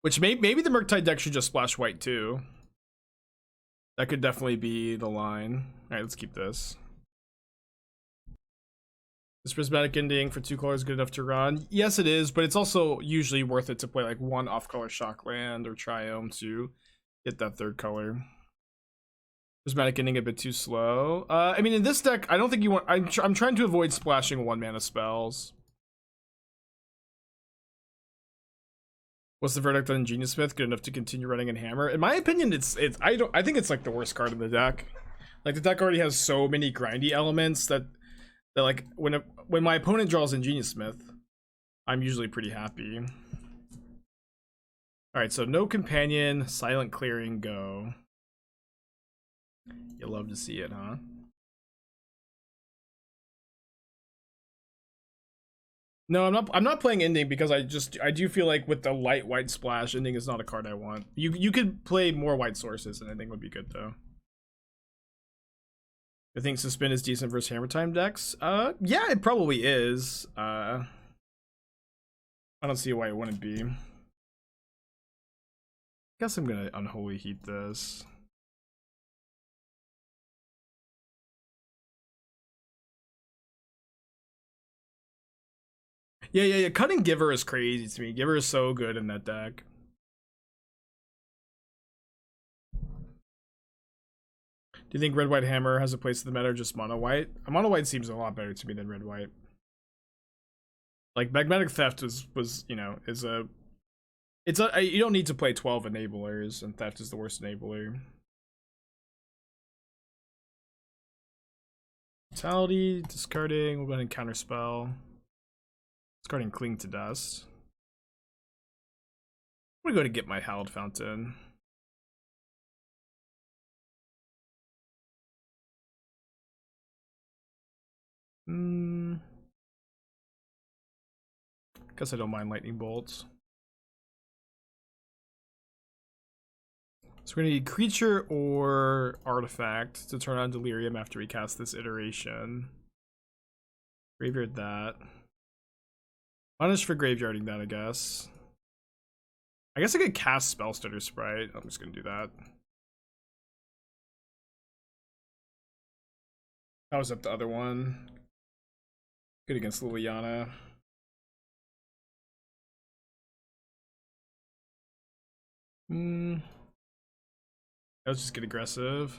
Which maybe the Murktide deck should just splash white too. That could definitely be the line. Alright, let's keep this. Is Prismatic Ending for 2 colors good enough to run? Yes, it is, but it's also usually worth it to play like 1 off-color Shockland or Triome to get that 3rd color. Prismatic Ending a bit too slow. I mean, in this deck, I don't think you want... I'm trying to avoid splashing 1-mana spells. What's the verdict on Genius Smith? Good enough to continue running in Hammer? In my opinion, I think it's like the worst card in the deck. Like the deck already has so many grindy elements that like when my opponent draws in Genius Smith, I'm usually pretty happy. All right, so no companion, silent clearing, go. You love to see it, huh? No, I'm not playing Ending because I do feel like with the light white splash, Ending is not a card I want. You could play more white sources and Ending would be good though. I think Suspend is decent versus Hammer Time decks. Yeah, it probably is. I don't see why it wouldn't be. Guess I'm gonna Unholy Heat this. Yeah. Cutting Giver is crazy to me. Giver is so good in that deck. Do you think Red White Hammer has a place in the meta or just Mono White? Mono White seems a lot better to me than Red White. Like Magnetic Theft was you know, you don't need to play 12 enablers, and Theft is the worst enabler. Vitality, discarding, we'll go ahead and Counterspell. Discarding Cling to Dust. I'm gonna go to get my Hallowed Fountain. Guess I don't mind Lightning Bolts. So we're gonna need Creature or Artifact to turn on Delirium after we cast this iteration. Graveyard that. Punish for graveyarding that, I guess. I guess I could cast Spellstutter Sprite. I'm just gonna do that. That was up the other one. Good against Liliana. Let's just get aggressive.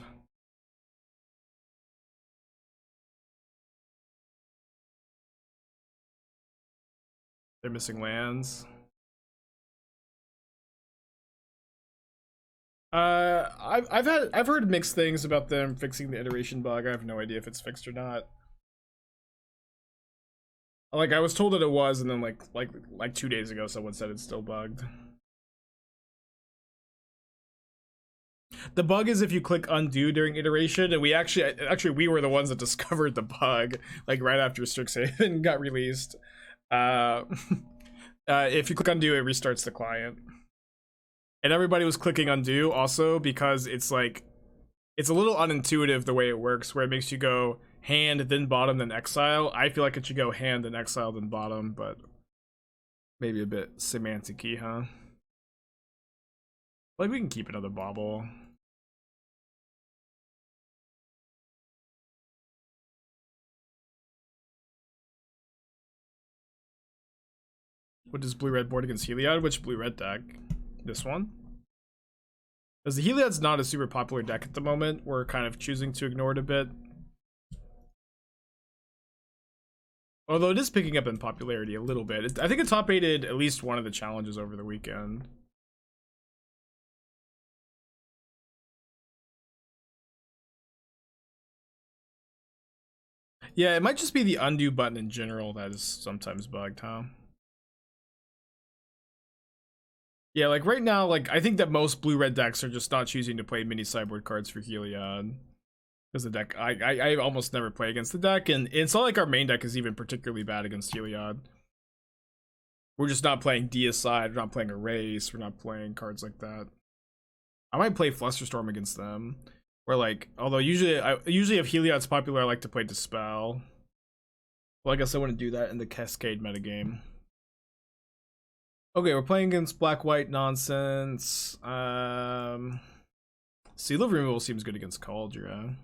They're missing lands. I've heard mixed things about them fixing the iteration bug. I have no idea if it's fixed or not. Like I was told that it was, and then like 2 days ago someone said it's still bugged. The bug is if you click undo during iteration, and we we were the ones that discovered the bug like right after Strixhaven got released. If you click undo, it restarts the client. And everybody was clicking undo also because it's like it's a little unintuitive the way it works, where it makes you go hand then bottom then exile. I feel like it should go hand then exile then bottom, but maybe a bit semantic-y, huh? Like we can keep another Bauble. What does blue-red board against Heliod? Which blue-red deck? This one? Because the Heliod's not a super popular deck at the moment. We're kind of choosing to ignore it a bit. Although it is picking up in popularity a little bit. I think it top 8'd at least one of the challenges over the weekend. Yeah, it might just be the undo button in general that is sometimes bugged, huh? Yeah, like right now, like I think that most blue-red decks are just not choosing to play mini sideboard cards for Heliod. Because the deck, I almost never play against the deck, and it's not like our main deck is even particularly bad against Heliod. We're just not playing Deicide, we're not playing Erase, we're not playing cards like that. I might play Flusterstorm against them. Or like, although usually if Heliod's popular, I like to play Dispel. Well, I guess I wouldn't do that in the Cascade metagame. Okay, we're playing against black-white nonsense. Seal of Removal seems good against Cauldron.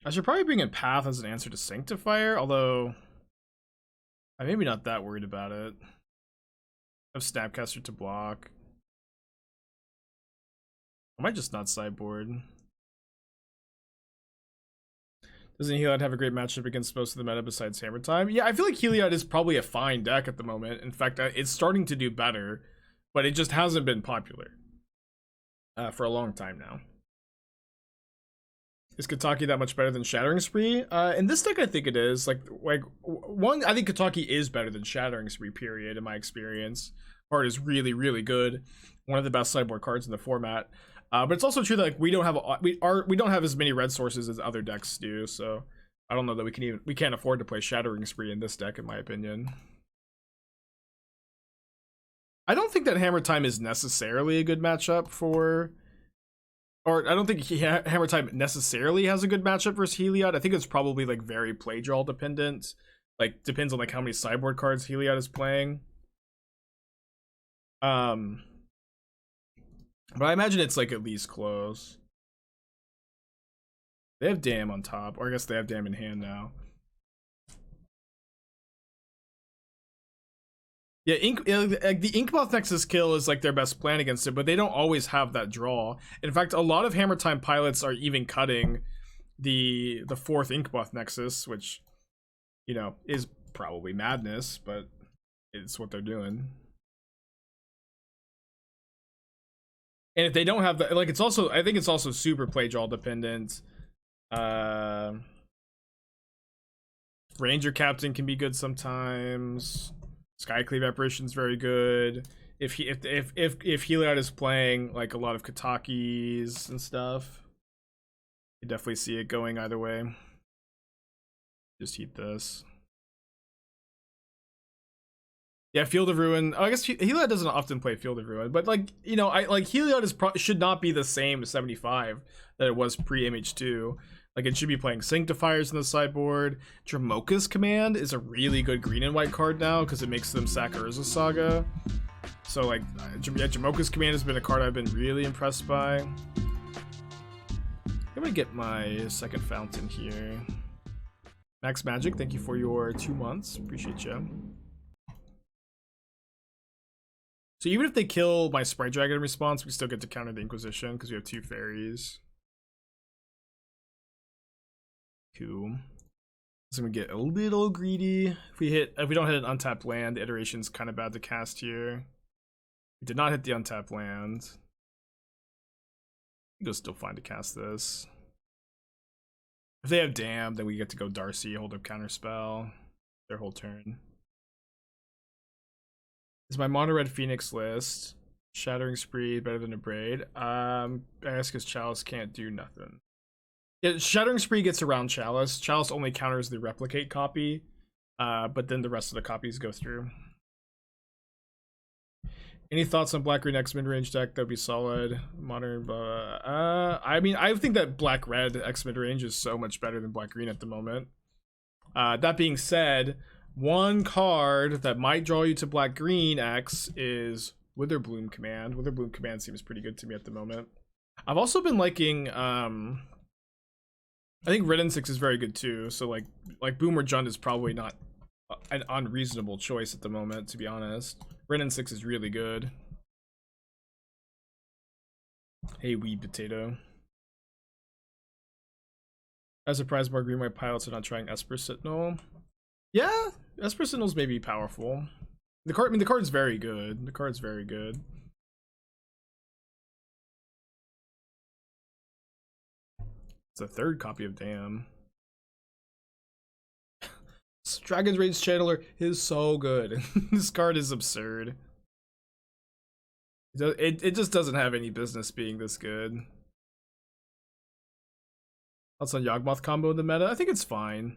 I should probably bring in Path as an answer to Sanctifier, although I'm maybe not that worried about it. I have Snapcaster to block. I might just not sideboard. Doesn't Heliod have a great matchup against most of the meta besides Hammer Time? Yeah, I feel like Heliod is probably a fine deck at the moment. In fact, it's starting to do better, but it just hasn't been popular for a long time now. Is Kataki that much better than Shattering Spree? In this deck, I think it is. Like one, I think Kataki is better than Shattering Spree, period, in my experience. Card is really, really good. One of the best sideboard cards in the format. But it's also true that like, we don't have as many red sources as other decks do, so I don't know that we can't afford to play Shattering Spree in this deck, in my opinion. I don't think that Hammer Time is necessarily a good matchup for, or I don't think Hammer Time necessarily has a good matchup versus Heliod. I think it's probably like very play draw dependent. Like depends on like how many sideboard cards Heliod is playing. But I imagine it's like at least close. They have Dam on top, or I guess they have Dam in hand now. Yeah, the Inkmoth Nexus kill is like their best plan against it, but they don't always have that draw. In fact, a lot of Hammer Time pilots are even cutting the fourth Inkmoth Nexus, which, you know, is probably madness, but it's what they're doing. And if they don't have that, like, it's also, I think it's also super play draw dependent. Ranger Captain can be good sometimes. Skycleave Apparition's very good. If Heliod is playing like a lot of Katakis and stuff, you definitely see it going either way. Just heat this. Yeah, Field of Ruin. Oh, I guess Heliod doesn't often play Field of Ruin, but like, you know, Heliod should not be the same 75 that it was pre MH2. Like it should be playing Sanctifiers in the sideboard. Dramoka's Command is a really good green and white card now because it makes them sack Urza Saga. So like, yeah, Dramoka's Command has been a card I've been really impressed by. I'm gonna get my second fountain here. Max Magic, thank you for your 2 months. Appreciate you. So even if they kill my Sprite Dragon in response, we still get to counter the Inquisition because we have 2 Faeries. Cool. So we get a little greedy. If we don't hit an untapped land, the iteration's kind of bad to cast here. We did not hit the untapped land. I think it's still fine to cast this. If they have Dam, then we get to go Darcy, hold up Counterspell their whole turn. Is my mono red Phoenix list Shattering Spree better than a Braid? I guess because Chalice can't do nothing. Yeah, Shattering Spree gets around Chalice. Chalice only counters the replicate copy, but then the rest of the copies go through. Any thoughts on Black Green X mid-range deck? That'd be solid. Modern, I mean, I think that Black Red X mid-range is so much better than Black Green at the moment. That being said, one card that might draw you to Black Green X is Witherbloom Command. Witherbloom Command seems pretty good to me at the moment. I've also been liking, I think Red 6 is very good too. So like Boomer Jund is probably not an unreasonable choice at the moment, to be honest. Red 6 is really good. Hey, Weed Potato. I was surprised more green white pilots are not trying Esper Sentinel. Yeah, Esper Sentinel's maybe powerful. The card's very good. The card's very good. It's a third copy of Dam. Dragon's Rage Channeler is so good. This card is absurd. It just doesn't have any business being this good. Thoughts on Yawgmoth combo in the meta? I think it's fine.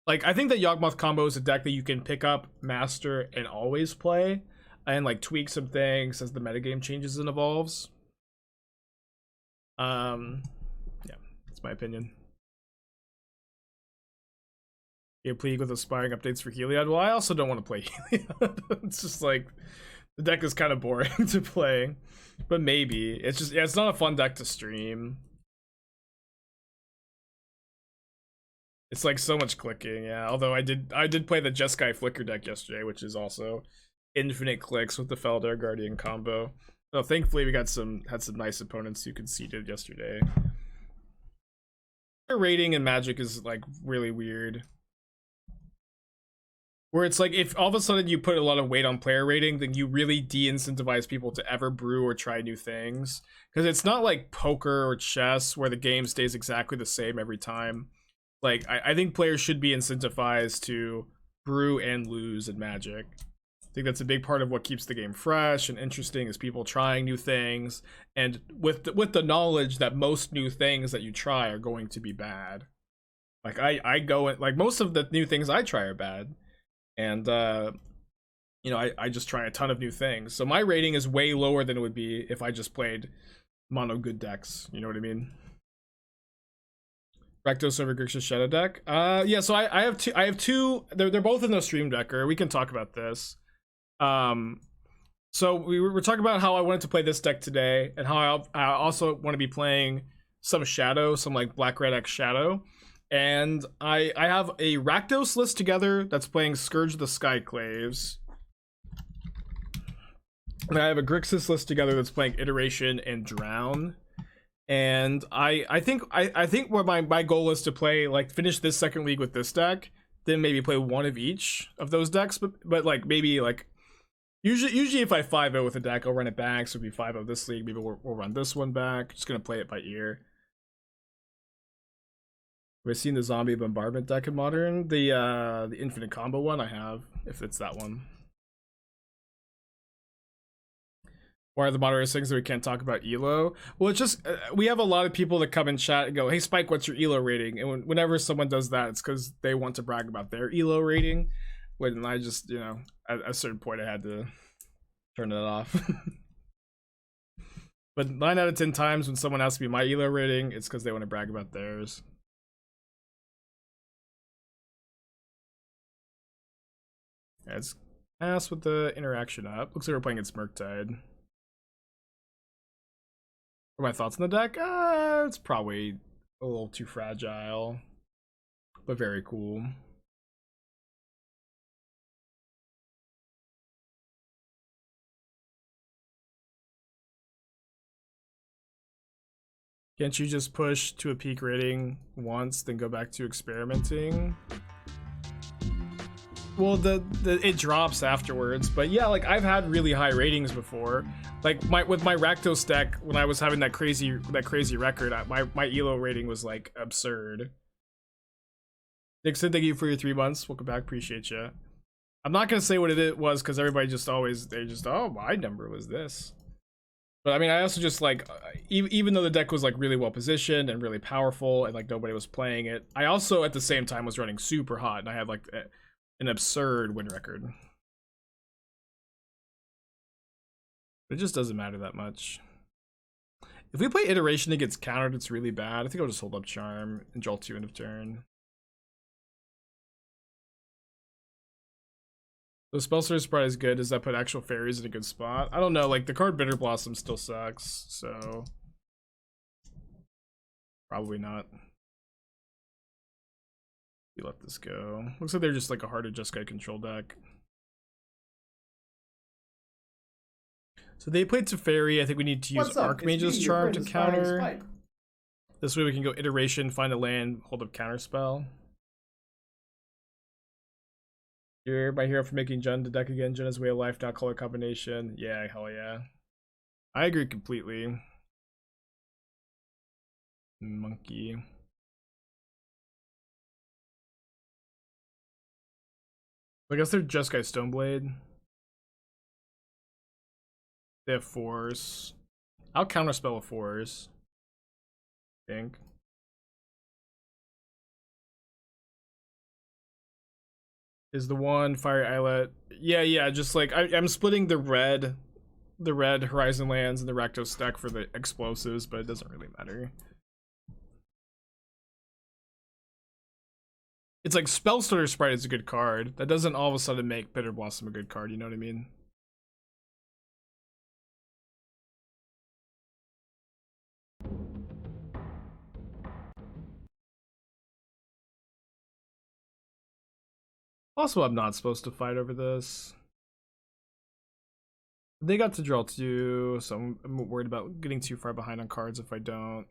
Like, I think that Yawgmoth combo is a deck that you can pick up, master, and always play, and like tweak some things as the metagame changes and evolves. Yeah, that's my opinion. You plead with aspiring updates for Heliod. Well, I also don't want to play Heliod. It's just like the deck is kind of boring to play, but maybe it's just it's not a fun deck to stream. It's like so much clicking, yeah. Although I did play the Jeskai Flicker deck yesterday, which is also infinite clicks with the Feldar Guardian combo. So thankfully we had some nice opponents who conceded yesterday. Their rating in Magic is like really weird. Where it's like if all of a sudden you put a lot of weight on player rating, then you really de-incentivize people to ever brew or try new things. Because it's not like poker or chess where the game stays exactly the same every time. Like I think players should be incentivized to brew and lose in Magic. I think that's a big part of what keeps the game fresh and interesting is people trying new things, and with the knowledge that most new things that you try are going to be bad. Like I go like most of the new things I try are bad, and you know I just try a ton of new things. So my rating is way lower than it would be if I just played mono good decks. You know what I mean? Rakdos over Grixis Shadow deck. Yeah, so I have two. They're both in the stream decker. We can talk about this. So we were talking about how I wanted to play this deck today, and how I also want to be playing some Shadow, some like Black Red X Shadow. And I have a Rakdos list together that's playing Scourge the Skyclaves. And I have a Grixis list together that's playing Iteration and Drown. And I think what my goal is to play, like, finish this second league with this deck, then maybe play one of each of those decks, but like maybe like usually if I 5-0 with a deck, I'll run it back. So it'll be 5-0 this league. Maybe we'll run this one back. Just gonna play it by ear. We've seen the Zombie Bombardment deck in Modern, the Infinite Combo one. I have, if it's that one. Why are the moderators saying that we can't talk about ELO? Well, it's just, we have a lot of people that come in chat and go, hey Spike, what's your ELO rating? And whenever someone does that, it's because they want to brag about their ELO rating. When I just, you know, at a certain point I had to turn it off. But 9 out of 10 times when someone asks me my ELO rating, it's because they want to brag about theirs. Yeah, it's ass with the interaction up. Looks like we're playing against Murktide. What are my thoughts on the deck? It's probably a little too fragile, but very cool. Can't you just push to a peak rating once, then go back to experimenting? Well, it drops afterwards, but yeah, like I've had really high ratings before. Like with my Rakdos deck, when I was having that crazy record, my ELO rating was like absurd. Dixon, thank you for your 3 months. Welcome back, appreciate you. I'm not gonna say what it was because everybody just oh, my number was this. But I mean, I also just like, even though the deck was like really well positioned and really powerful and like nobody was playing it, I also at the same time was running super hot and I had like an absurd win record. It just doesn't matter that much. If we play Iteration, it gets countered, it's really bad. I think I'll just hold up Charm and Jolt 2 end of turn. The Spellstutter Sprite is good. Does that put actual Faeries in a good spot? I don't know, like the card Bitter Blossom still sucks, so probably not. We let this go. Looks like they're just like a harder Jeskai control deck. So they played Teferi. I think we need to use Archmage's Charm to counter. This way we can go Iteration, find a land, hold up Counterspell. You're my hero for making Jund the deck again. Jund is way of life, not color combination. Yeah, hell yeah. I agree completely. Monkey. I guess they're Jeskai Stoneblade. They have 4s. I'll counterspell with 4s. I think. Is the one Fiery Islet? Yeah. Just like I'm splitting the red Horizon lands and the Rakdos deck for the explosives, but it doesn't really matter. It's like Spellstutter Sprite is a good card. That doesn't all of a sudden make Bitter Blossom a good card, you know what I mean? Also, I'm not supposed to fight over this. They got to draw 2, so I'm worried about getting too far behind on cards if I don't.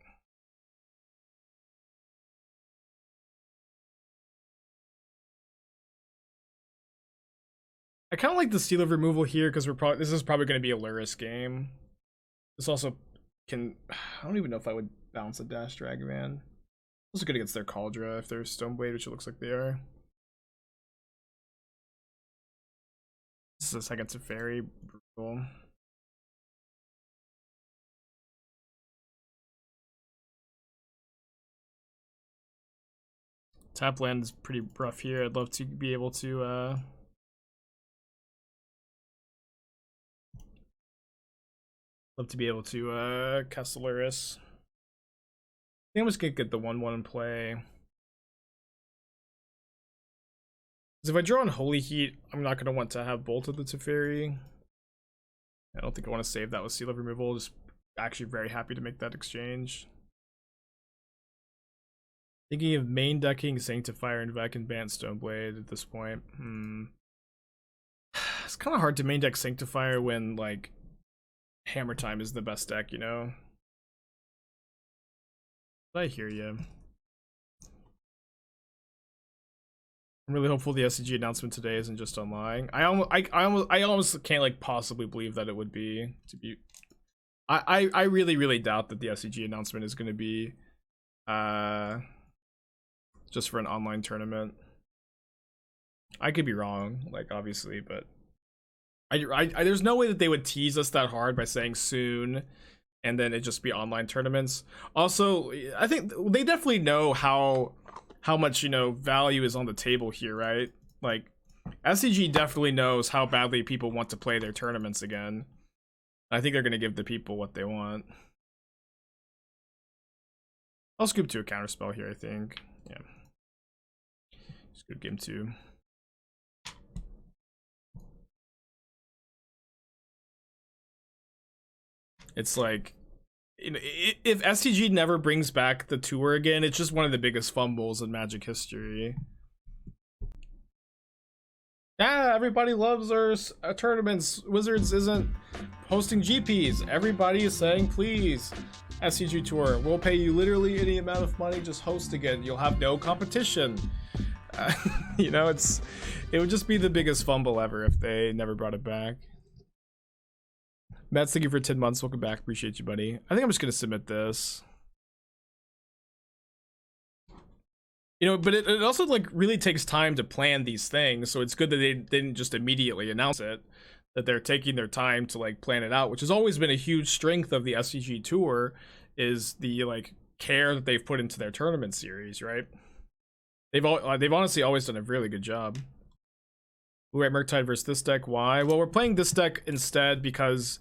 I kind of like the Seal of Removal here because this is probably going to be a Lurrus game. This also can, I don't even know if I would bounce a Dash Ragavan. Also good against their Cauldra if they're Stoneblade, which it looks like they are. This is a second to Fairy. Brutal. Tap land is pretty rough here. I'd love to be able to cast the Lurrus. I think I'm just gonna get the 1/1 in play. Because if I draw Unholy Heat, I'm not gonna want to have bolted the Teferi. I don't think I want to save that with Seal of Removal. Just actually very happy to make that exchange. Thinking of main decking Sanctifier and Vec and Bant Stoneblade at this point. It's kind of hard to main deck Sanctifier when like Hammer Time is the best deck, you know? But I hear you. I'm really hopeful the SCG announcement today isn't just online. I almost can't like possibly believe that it would be. I really doubt that the SCG announcement is going to be just for an online tournament. I could be wrong, like obviously, but there's no way that they would tease us that hard by saying soon and then it just be online tournaments. Also, I think they definitely know how much, you know, value is on the table here, right? Like SCG definitely knows how badly people want to play their tournaments again. I think they're going to give the people what they want. I'll scoop to a counterspell here, I think. Yeah. Just good game 2. It's like, you know, if SCG never brings back the tour again, it's just one of the biggest fumbles in Magic history. Yeah, everybody loves our tournaments. Wizards isn't hosting GPs. Everybody is saying, please, SCG Tour, we'll pay you literally any amount of money, just host again. You'll have no competition. You know, it would just be the biggest fumble ever if they never brought it back. Matt's thank you for 10 months. Welcome back. Appreciate you, buddy. I think I'm just going to submit this. You know, but it also like really takes time to plan these things, so it's good that they didn't just immediately announce it, that they're taking their time to like plan it out, which has always been a huge strength of the SCG Tour, is the like care that they've put into their tournament series, right? They've honestly always done a really good job. BlueRed Murktide versus this deck. Why? Well, we're playing this deck instead because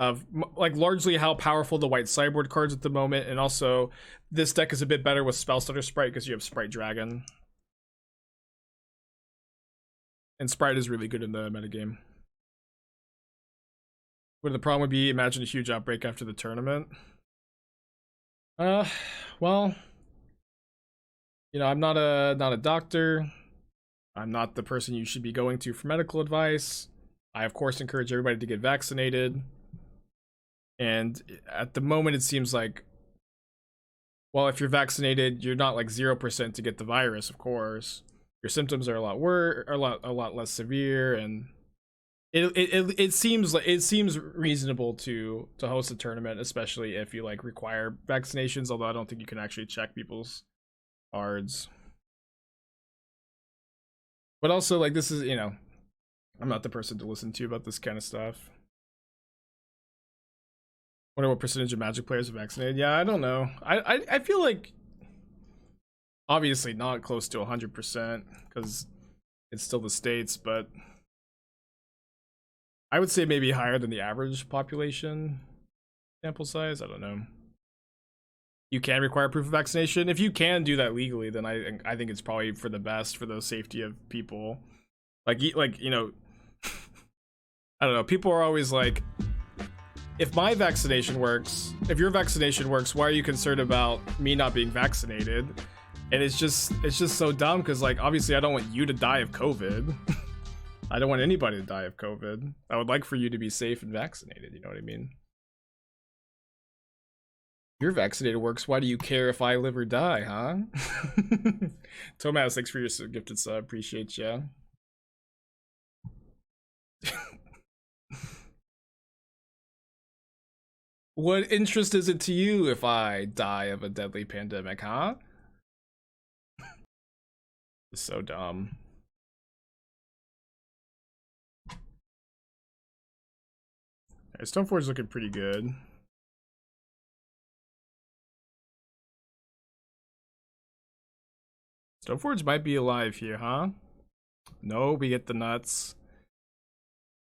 of like largely how powerful the white sideboard cards at the moment, and also this deck is a bit better with Spellstutter Sprite because you have Sprite Dragon, and Sprite is really good in the metagame. What the problem would be? Imagine a huge outbreak after the tournament. Well, you know, I'm not a doctor. I'm not the person you should be going to for medical advice. I of course encourage everybody to get vaccinated. And at the moment, it seems like, well, if you're vaccinated, you're not like 0% to get the virus. Of course, your symptoms are a lot less severe, and it seems reasonable to host a tournament, especially if you like require vaccinations. Although I don't think you can actually check people's cards. But also, like, this is, you know, I'm not the person to listen to about this kind of stuff. Wonder what percentage of Magic players are vaccinated. Yeah, I don't know. I feel like obviously not close to 100% because it's still the States, but I would say maybe higher than the average population sample size. I don't know. you can require proof of vaccination. If you can do that legally, then I think it's probably for the best for the safety of people. Like you know, I don't know. People are always like, if my vaccination works, if your vaccination works, why are you concerned about me not being vaccinated? And it's just so dumb because, like, obviously I don't want you to die of COVID. I don't want anybody to die of COVID. I would like for you to be safe and vaccinated. You know what I mean? Your vaccinated works. Why do you care if I live or die, huh? Tomas, thanks for your gifted sub. Appreciate ya. What interest is it to you if I die of a deadly pandemic, huh? It's so dumb. Right, Stoneforge's looking pretty good. Stoneforge might be alive here, huh? No, we get the nuts.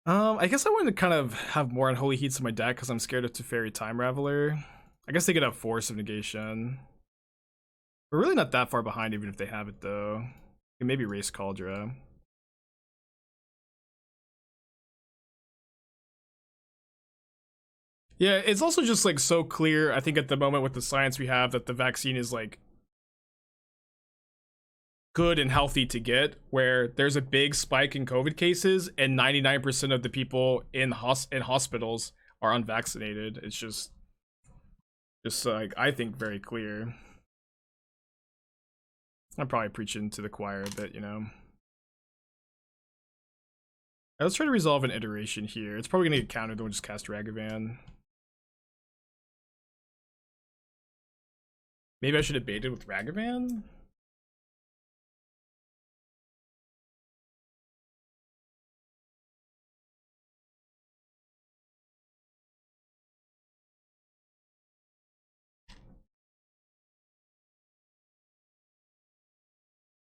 I guess I wanted to kind of have more Unholy Heats in my deck because I'm scared of Teferi Time Raveler. I guess they could have Force of Negation. We're really not that far behind even if they have it though. And maybe Race Cauldra. Yeah, it's also just like so clear, I think at the moment with the science we have, that the vaccine is like good and healthy to get, where there's a big spike in COVID cases and 99% of the people in hospitals are unvaccinated. It's just like, I think very clear. I'm probably preaching to the choir a bit, you know. Let's try to resolve an iteration here. It's probably gonna get countered, then we'll just cast Ragavan. Maybe I should have baited with Ragavan?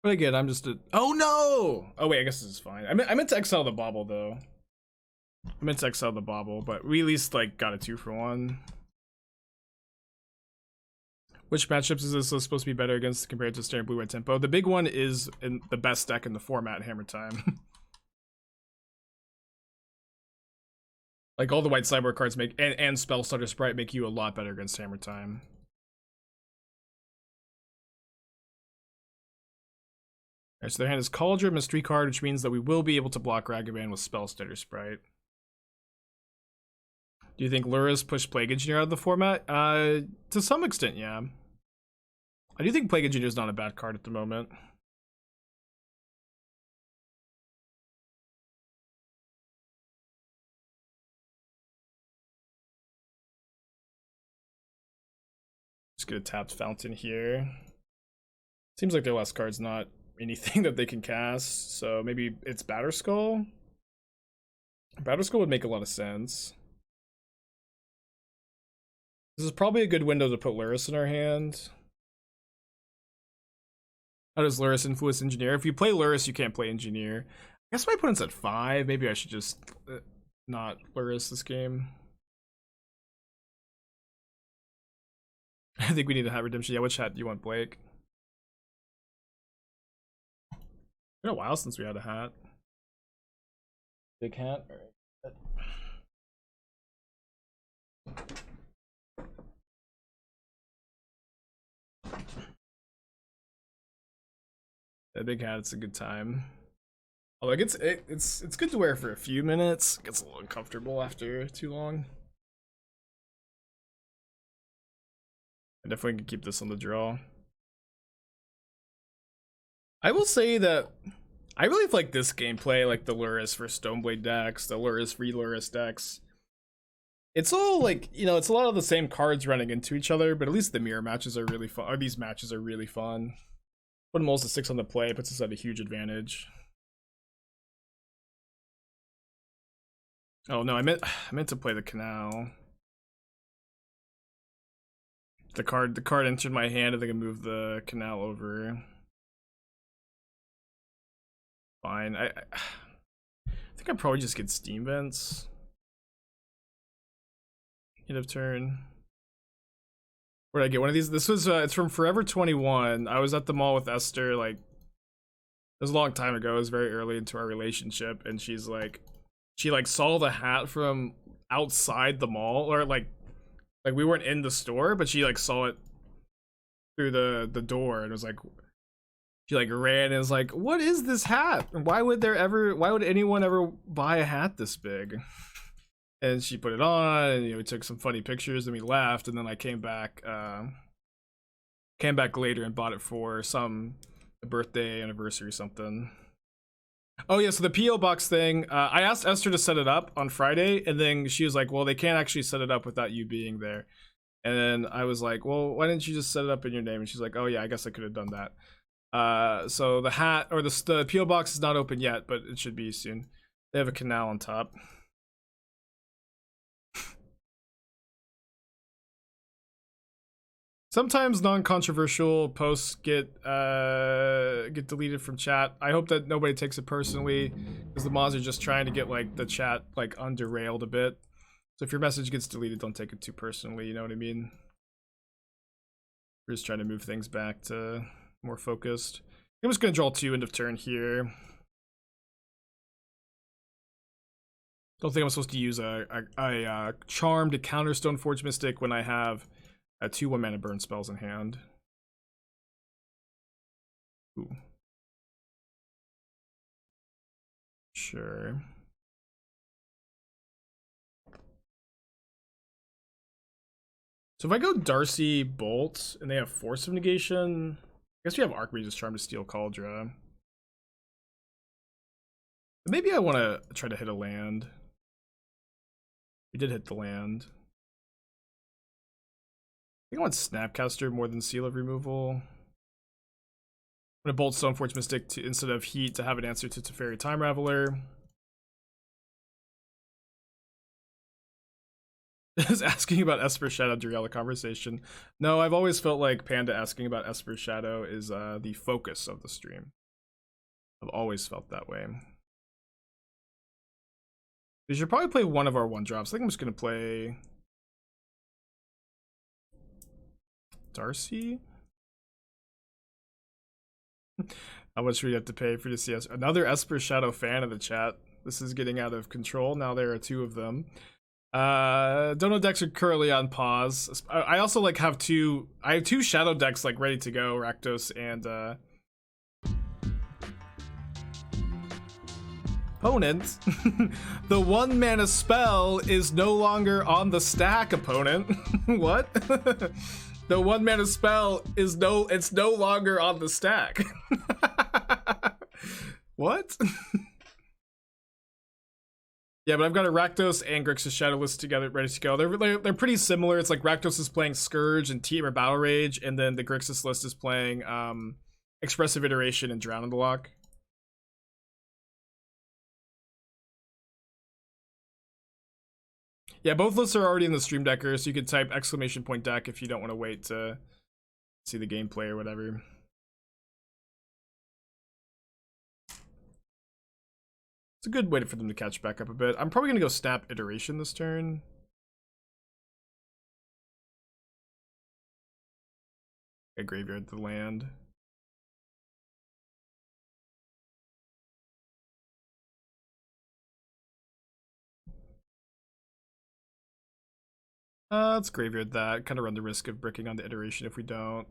But again, I'm just a... Oh no! Oh wait, I guess this is fine. I meant to exile the Bauble though. I meant to exile the Bauble, but we at least like got a 2-for-1. Which matchups is this supposed to be better against compared to standard blue-red tempo? The big one is in the best deck in the format, Hammer Time. Like all the white sideboard cards make and Spellstutter Sprite make you a lot better against Hammer Time. Alright, so their hand is Cauldron, Mystery card, which means that we will be able to block Ragavan with Spellstutter Sprite. Do you think Lurrus pushed Plague Engineer out of the format? To some extent, yeah. I do think Plague Engineer is not a bad card at the moment. Just get a tapped Fountain here. Seems like their last card's not anything that they can cast, so maybe it's Batterskull? Batterskull would make a lot of sense. This is probably a good window to put Lurrus in our hand. How does Lurrus influence Engineer? If you play Lurrus, you can't play Engineer. I guess my opponent's at 5. Maybe I should just not Lurrus this game. I think we need to have Redemption. Yeah, which hat do you want, Blake? It's been a while since we had a hat. Big hat? Alright. That big hat, it's a good time. Although it's good to wear for a few minutes. It gets a little uncomfortable after too long. I definitely can keep this on the draw. I will say that I really like this gameplay, like the Lurrus for Stoneblade decks, the Lurrus for Lurrus decks. It's all like, you know, it's a lot of the same cards running into each other, but at least the mirror matches are really fun. Or these matches are really fun. Put Moles to 6 on the play, puts us at a huge advantage. Oh no, I meant to play the Canal. The card entered my hand, I think I moved the Canal over. Fine. I think I probably just get Steam Vents. End of turn. Where did I get one of these? This was it's from Forever 21. I was at the mall with Esther, like it was a long time ago. It was very early into our relationship, and she like saw the hat from outside the mall, or like we weren't in the store, but she like saw it through the door, and was like, she like ran and was like, "What is this hat? Why would anyone ever buy a hat this big?" And she put it on, and we took some funny pictures, and we laughed, and then I came back later and bought it for some birthday, anniversary, or something. Oh yeah, so the PO box thing, I asked Esther to set it up on Friday, and then she was like, well, they can't actually set it up without you being there. And then I was like, well, why didn't you just set it up in your name? And she's like, oh yeah, I guess I could have done that. So the hat, or the PO box is not open yet, but it should be soon. They have a canal on top. Sometimes non-controversial posts get deleted from chat. I hope that nobody takes it personally, because the mods are just trying to get like the chat like underrailed a bit. So if your message gets deleted, don't take it too personally. You know what I mean? We're just trying to move things back to more focused. I'm just gonna draw 2 end of turn here. Don't think I'm supposed to use a charm to counter Stoneforge Mystic when I have 2 1-mana burn spells in hand. Ooh. Sure. So if I go Darcy Bolt and they have Force of Negation, I guess we have Archmage's Charm to steal Cauldra. But maybe I want to try to hit a land. We did hit the land. I think I want Snapcaster more than Seal of Removal. I'm gonna Bolt Stoneforge Mystic instead of Heat to have an answer to Teferi Time Raveler. Is asking about Esper Shadow derail the conversation? No, I've always felt like Panda asking about Esper Shadow is the focus of the stream. I've always felt that way. We should probably play one of our 1-drops. I think I'm just gonna play Darcy. How much we have to pay for the CS? Another Esper Shadow fan in the chat. This is getting out of control. Now there are 2 of them. Dono decks are currently on pause. I also like have 2. I have 2 Shadow decks like ready to go. Rakdos and opponent. The 1-mana spell is no longer on the stack, opponent. What? The 1-mana spell is no longer on the stack. What? Yeah, but I've got a Rakdos and Grixis Shadowless together, ready to go. They're pretty similar. It's like Rakdos is playing Scourge and Temur Battle Rage, and then the Grixis list is playing Expressive Iteration and Drown in the Lock. Yeah, both lists are already in the Stream Decker, so you can type !deck if you don't want to wait to see the gameplay or whatever. It's a good way for them to catch back up a bit. I'm probably going to go Snap Iteration this turn. I graveyard the land. Let's graveyard that. Kind of run the risk of bricking on the iteration if we don't.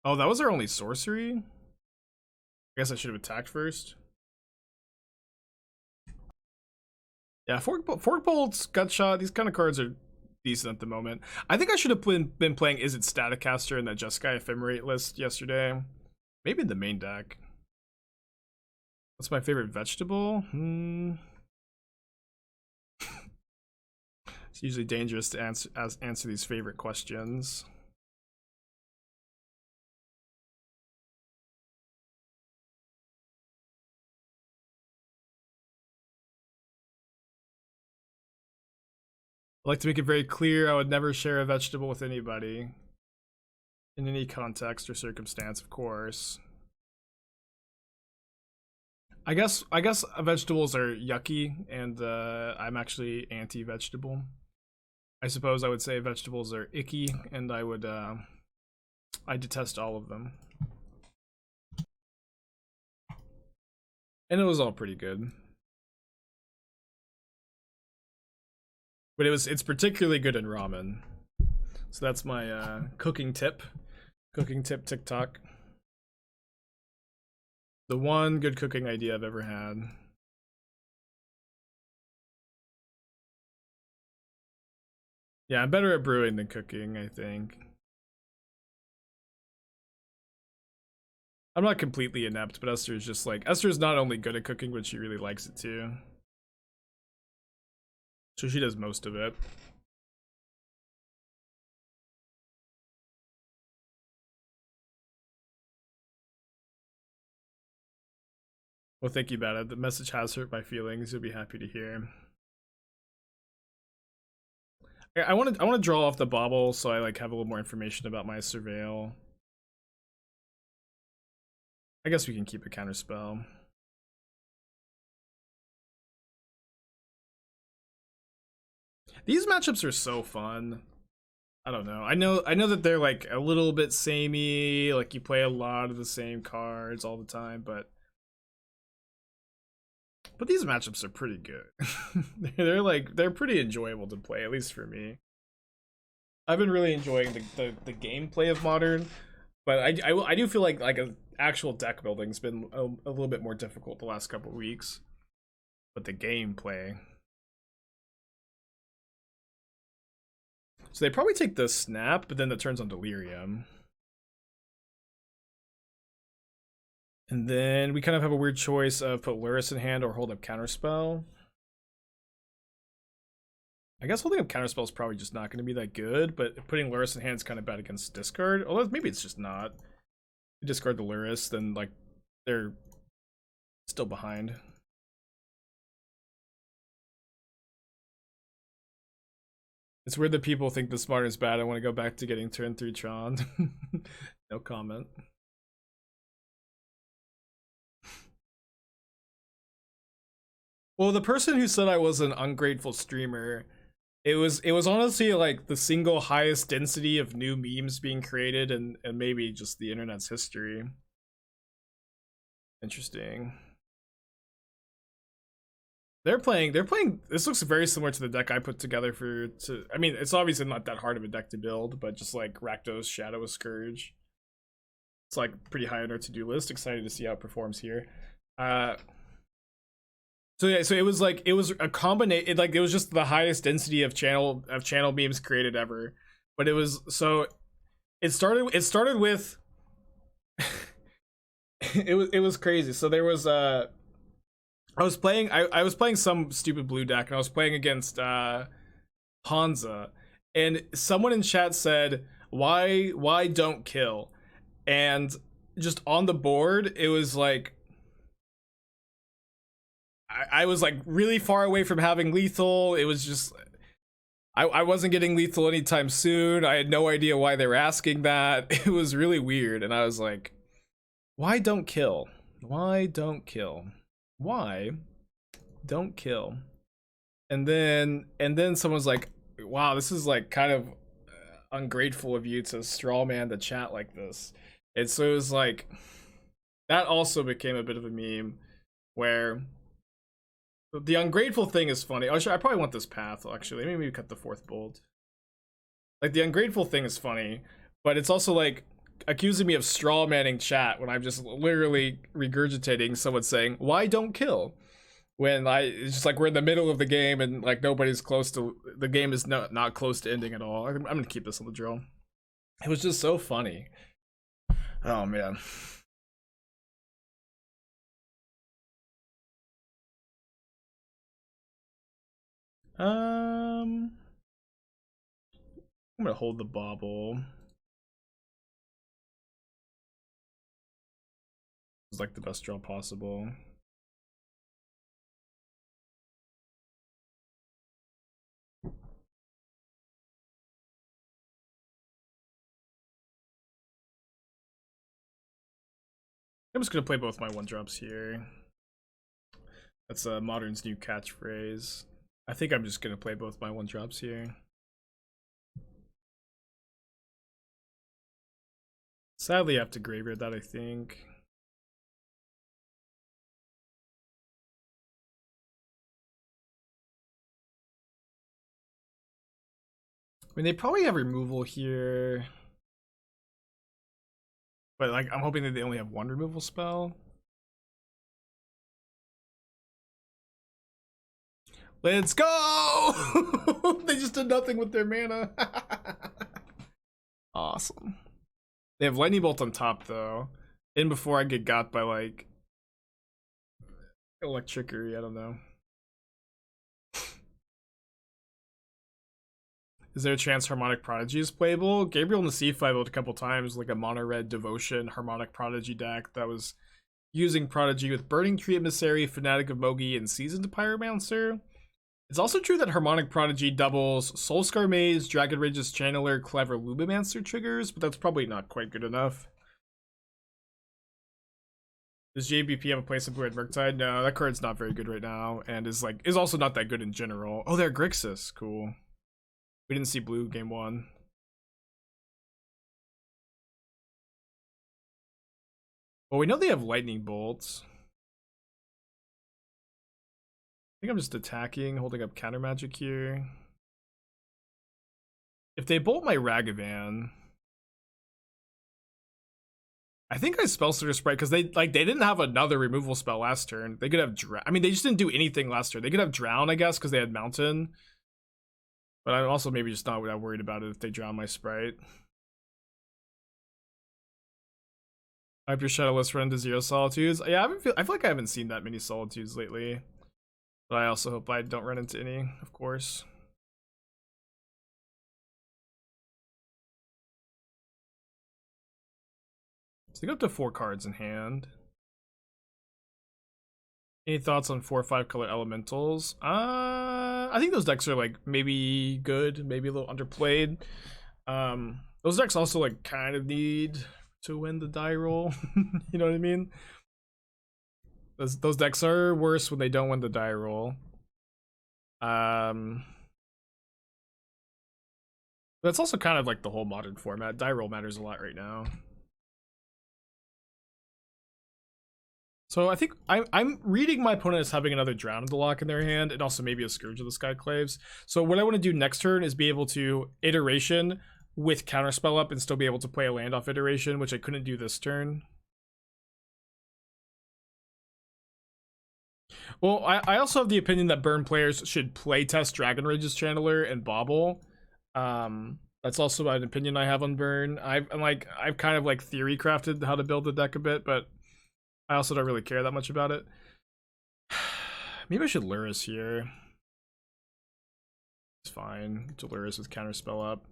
Oh, that was our only sorcery? I guess I should have attacked first. Yeah, Fork Bolts, Gutshot, these kind of cards are decent at the moment. I think I should have been playing Izzet Staticaster in that Jeskai Ephemerate list yesterday. Maybe in the main deck. What's my favorite vegetable? It's usually dangerous to answer these favorite questions. I like to make it very clear I would never share a vegetable with anybody. In any context or circumstance, of course. I guess vegetables are yucky, and I'm actually anti-vegetable. I suppose I would say vegetables are icky, and I detest all of them. And it was all pretty good. But it's particularly good in ramen. So that's my cooking tip. Cooking tip TikTok. The one good cooking idea I've ever had. Yeah, I'm better at brewing than cooking, I think. I'm not completely inept, but Esther's just like, Esther's not only good at cooking, but she really likes it too. So she does most of it. Well, thank you, Bada. The message has hurt my feelings. You'll be happy to hear. I want to draw off the Bauble so I like have a little more information about my surveil. I guess we can keep a counterspell. These matchups are so fun. I don't know. I know that they're like a little bit samey, like you play a lot of the same cards all the time, but these matchups are pretty good. they're pretty enjoyable to play, at least for me. I've been really enjoying the gameplay of Modern, but I do feel like an actual deck building's been a little bit more difficult the last couple weeks. But the gameplay. So they probably take the snap, but then that turns on Delirium. And then we kind of have a weird choice of put Lurrus in hand or hold up Counterspell. I guess holding up Counterspell is probably just not going to be that good, but putting Lurrus in hand is kind of bad against discard. Although maybe it's just not. You discard the Lurrus, then like they're still behind. It's weird that people think the smart is bad. I want to go back to getting turn 3 Tron. No comment. Well, the person who said I was an ungrateful streamer, it was honestly like the single highest density of new memes being created and maybe just the internet's history. Interesting. They're playing this looks very similar to the deck I put together I mean, it's obviously not that hard of a deck to build, but just like Rakdos Shadow of Scourge. It's like pretty high on our to-do list. Excited to see how it performs here. So yeah, so it was a combination. It was just the highest density of channel memes created ever. But it was so it started with it was crazy. So there was I was playing some stupid blue deck, and I was playing against Hansa, and someone in chat said why don't kill, and just on the board it was like I was like really far away from having lethal. It was just I wasn't getting lethal anytime soon. I had no idea why they were asking that. It was really weird, and I was like, why don't kill? Why don't kill? Why don't kill? And then someone's like, wow, this is like kind of ungrateful of you to strawman the chat like this. And so it was like that also became a bit of a meme where the ungrateful thing is funny. Oh, sure, I probably want this path, actually. Maybe we cut the 4th bolt. Like, the ungrateful thing is funny, but it's also, like, accusing me of straw manning chat when I'm just literally regurgitating someone saying, why don't kill? When it's just like we're in the middle of the game and, like, nobody's close to... The game is not close to ending at all. I'm gonna keep this on the drill. It was just so funny. Oh, man. I'm gonna hold the Bauble. It's like the best draw possible. I'm just gonna play both my 1-drops here. That's a Modern's new catchphrase. I think I'm just gonna play both my 1-drops here. Sadly, I have to graveyard that, I think. I mean, they probably have removal here. But, like, I'm hoping that they only have one removal spell. Let's go! They just did nothing with their mana. Awesome. They have Lightning Bolt on top, though. In before I get got by, like, Electrickery, I don't know. Is there a chance Harmonic Prodigy is playable? Gabriel in the C5 a couple times, like a mono red Devotion Harmonic Prodigy deck that was using Prodigy with Burning Tree Emissary, Fanatic of Mogi, and Seasoned Pyromancer. It's also true that Harmonic Prodigy doubles Soulscar Maze, Dragon Rage's Channeler, Clever Lumimancer triggers, but that's probably not quite good enough. Does JBP have a place in Blue-Red Murktide? No, that card's not very good right now, and is also not that good in general. Oh, they're Grixis. Cool. We didn't see blue game 1. Well, we know they have lightning bolts. I think I'm just attacking, holding up counter magic here. If they bolt my Ragavan, I think I Spellstutter Sprite because they didn't have another removal spell last turn. They could have I mean, they just didn't do anything last turn. They could have Drown, I guess, because they had Mountain. But I'm also maybe just not that worried about it if they drown my Sprite. Hype your Shadowless run to 0 Solitudes. Yeah, I feel like I haven't seen that many Solitudes lately. But I also hope I don't run into any, of course. So they go up to 4 cards in hand. Any thoughts on 4 or 5 color elementals? I think those decks are like maybe good, maybe a little underplayed. Those decks also like kind of need to win the die roll. You know what I mean? Those decks are worse when they don't win the die roll. That's also kind of like the whole modern format. Die roll matters a lot right now. So I think I'm reading my opponent as having another Drown in the Lock in their hand, and also maybe a Scourge of the Skyclaves. So what I want to do next turn is be able to Iteration with Counterspell up and still be able to play a land off Iteration, which I couldn't do this turn. Well, I also have the opinion that Burn players should playtest Dragon Rage's Channeler and Bauble. That's also an opinion I have on Burn. I've kind of like theory crafted how to build the deck a bit, but I also don't really care that much about it. Maybe I should Lurrus here. It's fine to Lurrus with Counterspell up.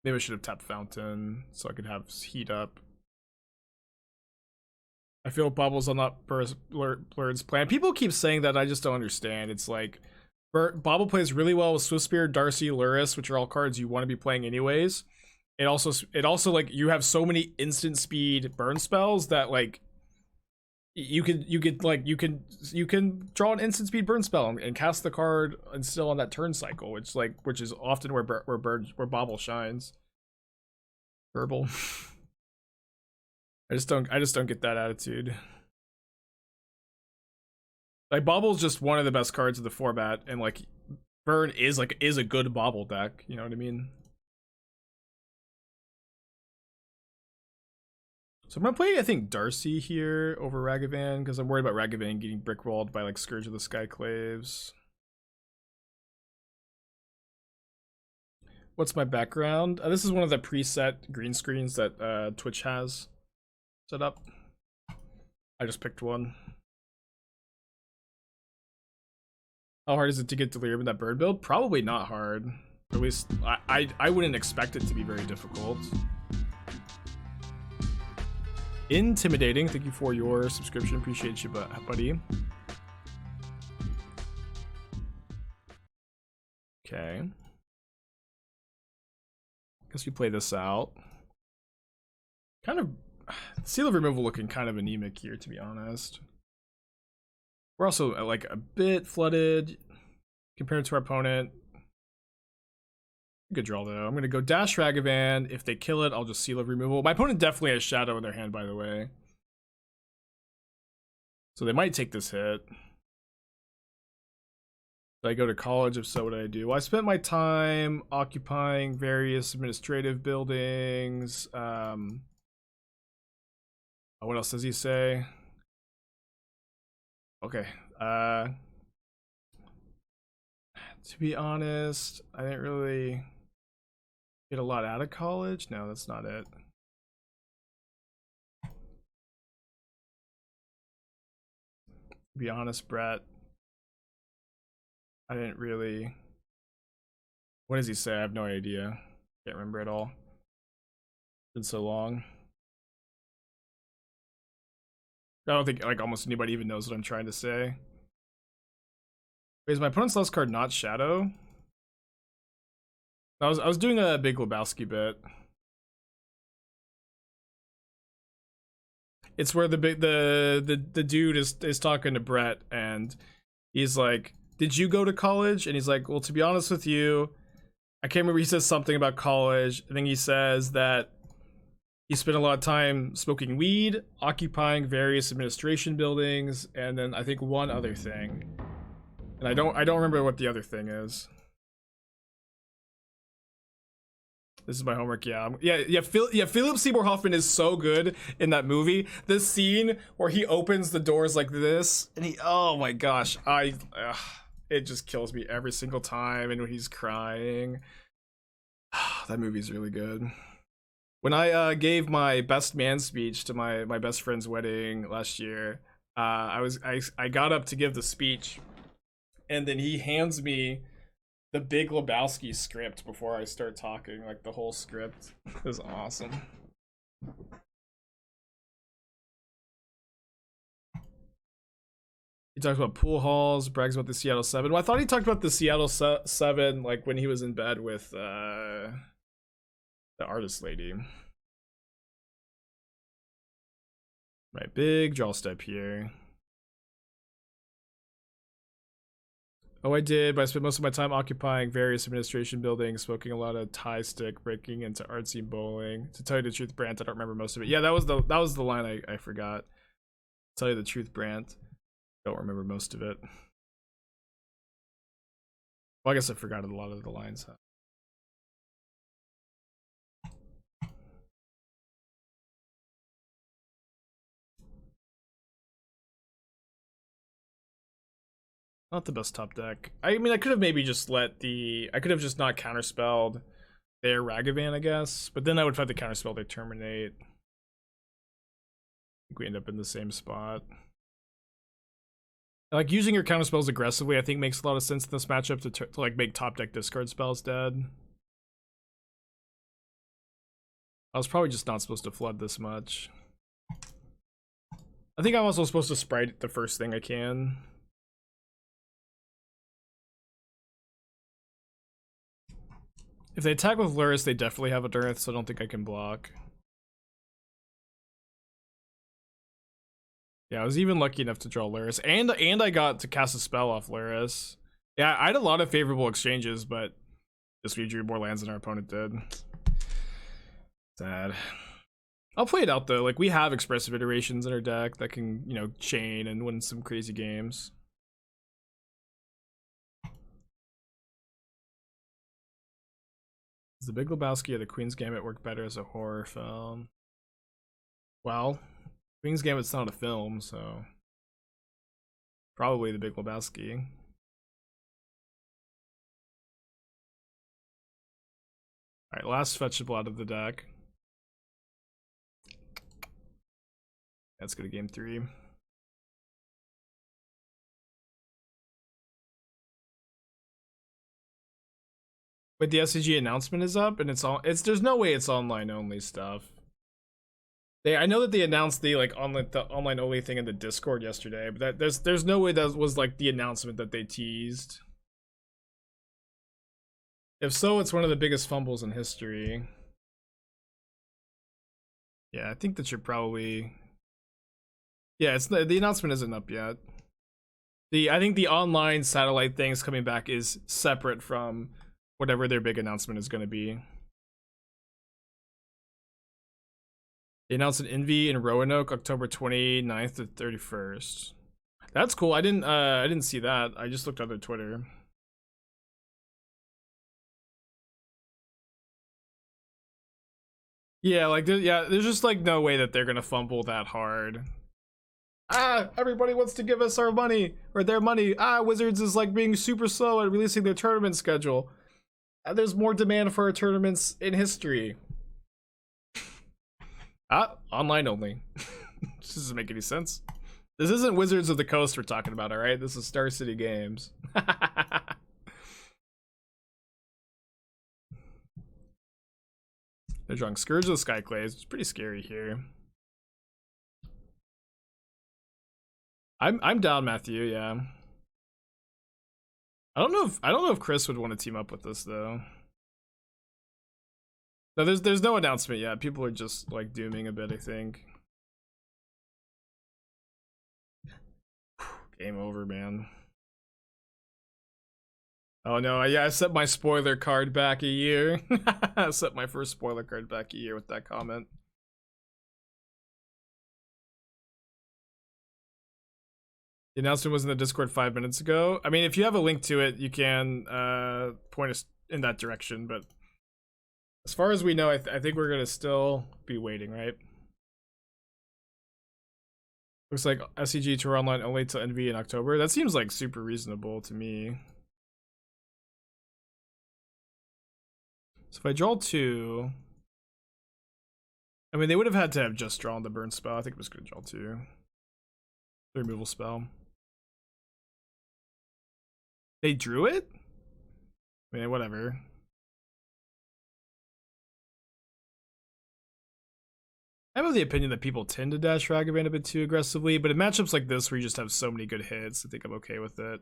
Maybe I should have tapped Fountain so I could have Heat up. I feel Bubble's on that Blurred's plan. People keep saying that, I just don't understand. It's like Bauble plays really well with Swiftspear, Darcy, Lurrus, which are all cards you want to be playing anyways. It also like you have so many instant speed burn spells that like you can draw an instant speed burn spell and cast the card and still on that turn cycle, which is often where Bauble shines. Verbal. I just don't get that attitude. Like Bauble's just one of the best cards of the format, and like Burn is a good Bauble deck, you know what I mean? So I'm gonna play, I think, Darcy here over Ragavan, because I'm worried about Ragavan getting brickwalled by like Scourge of the Skyclaves. What's my background? This is one of the preset green screens that Twitch has set up. I just picked one. How hard is it to get Delirium in that bird build? Probably not hard. Or at least I wouldn't expect it to be very difficult. Intimidating. Thank you for your subscription. Appreciate you, buddy. Okay. Guess we play this out. Kind of Seal of Removal looking kind of anemic here, to be honest. We're also like a bit flooded compared to our opponent. Good draw though. I'm gonna go dash Ragavan. If they kill it, I'll just seal of removal. My opponent definitely has Shadow in their hand, by the way. So they might take this hit. Did I go to college? If so, what did I do? Well, I spent my time occupying various administrative buildings. What else does he say? Okay. To be honest, I didn't really get a lot out of college. No, that's not it. To be honest, Brett, I didn't really. What does he say? I have no idea. Can't remember at all. It's been so long. I don't think like almost anybody even knows what I'm trying to say. Wait, is my opponent's last card not Shadow? I was doing a Big Lebowski bit. It's where the dude is talking to Brett and he's like, "Did you go to college?" And he's like, "Well, to be honest with you, I can't remember." He says something about college. I think he says that he spent a lot of time smoking weed, occupying various administration buildings, and then I think one other thing. And I don't remember what the other thing is. This is my homework. Yeah. Philip Seymour Hoffman is so good in that movie. This scene where he opens the doors like this, and oh my gosh, it just kills me every single time. And when he's crying, that movie's really good. When I gave my best man speech to my best friend's wedding last year, I got up to give the speech, and then he hands me the Big Lebowski script before I start talking, like the whole script. It was awesome. He talks about pool halls, brags about the Seattle 7. Well, I thought he talked about the Seattle 7 like when he was in bed with the artist lady. Right, big draw step here. Oh, I did, but I spent most of my time occupying various administration buildings, smoking a lot of Thai stick, breaking into artsy bowling. To tell you the truth, Brant, I don't remember most of it. Yeah, that was the line I forgot. To tell you the truth, Brant, don't remember most of it. Well, I guess I forgot a lot of the lines. Not the best top deck. I mean, I could have maybe just I could have just not counterspelled their Ragavan, I guess. But then I would fight the counterspell they terminate. I think we end up in the same spot. Like, using your counterspells aggressively, I think makes a lot of sense in this matchup to like make top deck discard spells dead. I was probably just not supposed to flood this much. I think I'm also supposed to Sprite the first thing I can. If they attack with Lurrus, they definitely have a dearth, so I don't think I can block. Yeah, I was even lucky enough to draw Lurrus, and I got to cast a spell off Lurrus. Yeah, I had a lot of favorable exchanges, but just we drew more lands than our opponent did. Sad. I'll play it out though. Like, we have expressive iterations in our deck that can, you know, chain and win some crazy games. Does the Big Lebowski or the Queen's Gambit work better as a horror film? Well, Queen's Gambit's not a film, so probably the Big Lebowski. Alright, last fetchable out of the deck. Let's go to game 3. Wait, the SCG announcement is up, and there's no way it's online only stuff. I know that they announced the online only thing in the Discord yesterday, but there's no way that was like the announcement that they teased. If so, it's one of the biggest fumbles in history. Yeah, I think that you're probably. Yeah, the announcement isn't up yet. I think the online satellite things coming back is separate from whatever their big announcement is going to be. They announced an Envy in Roanoke October 29th to 31st. That's cool. I didn't see that. I just looked at their Twitter. Yeah, like there's just like no way that they're gonna fumble that hard. Everybody wants to give us our money or their money. Wizards is like being super slow at releasing their tournament schedule. There's more demand for our tournaments in history. Online only. This doesn't make any sense. This isn't Wizards of the Coast we're talking about, alright? This is Star City Games. They're drawing Scourge of the Skyclays. It's pretty scary here. I'm down, Matthew, yeah. I don't know if Chris would want to team up with this though. No, there's no announcement yet. People are just like dooming a bit, I think. Game over, man. Oh no, yeah, I set my spoiler card back a year. I set my first spoiler card back a year with that comment. The announcement was in the Discord 5 minutes ago. I mean, if you have a link to it, you can point us in that direction, but as far as we know, I think we're gonna still be waiting, right? Looks like SCG Tour Online only till NV in October. That seems like super reasonable to me. So if I draw 2, I mean, they would have had to have just drawn the burn spell. I think I'm just gonna draw 2. The removal spell. They drew it? I mean, whatever. I have the opinion that people tend to dash Ragavan a bit too aggressively, but in matchups like this where you just have so many good hits, I think I'm okay with it.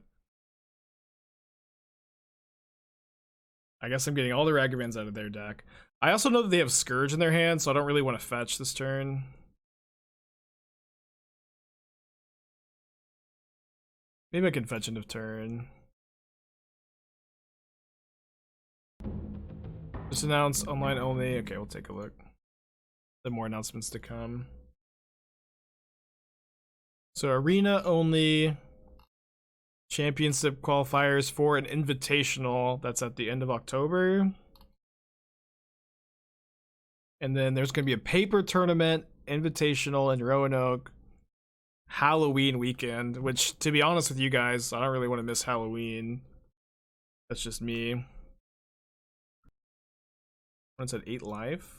I guess I'm getting all the Ragavans out of their deck. I also know that they have Scourge in their hand, so I don't really want to fetch this turn. Maybe I can fetch end of turn. Just announce online only. Okay, we'll take a look. The more announcements to come. So arena only. Championship qualifiers for an invitational that's at the end of October. And then there's going to be a paper tournament, invitational in Roanoke, Halloween weekend, which, to be honest with you guys, I don't really want to miss Halloween. That's just me. One's at 8 life.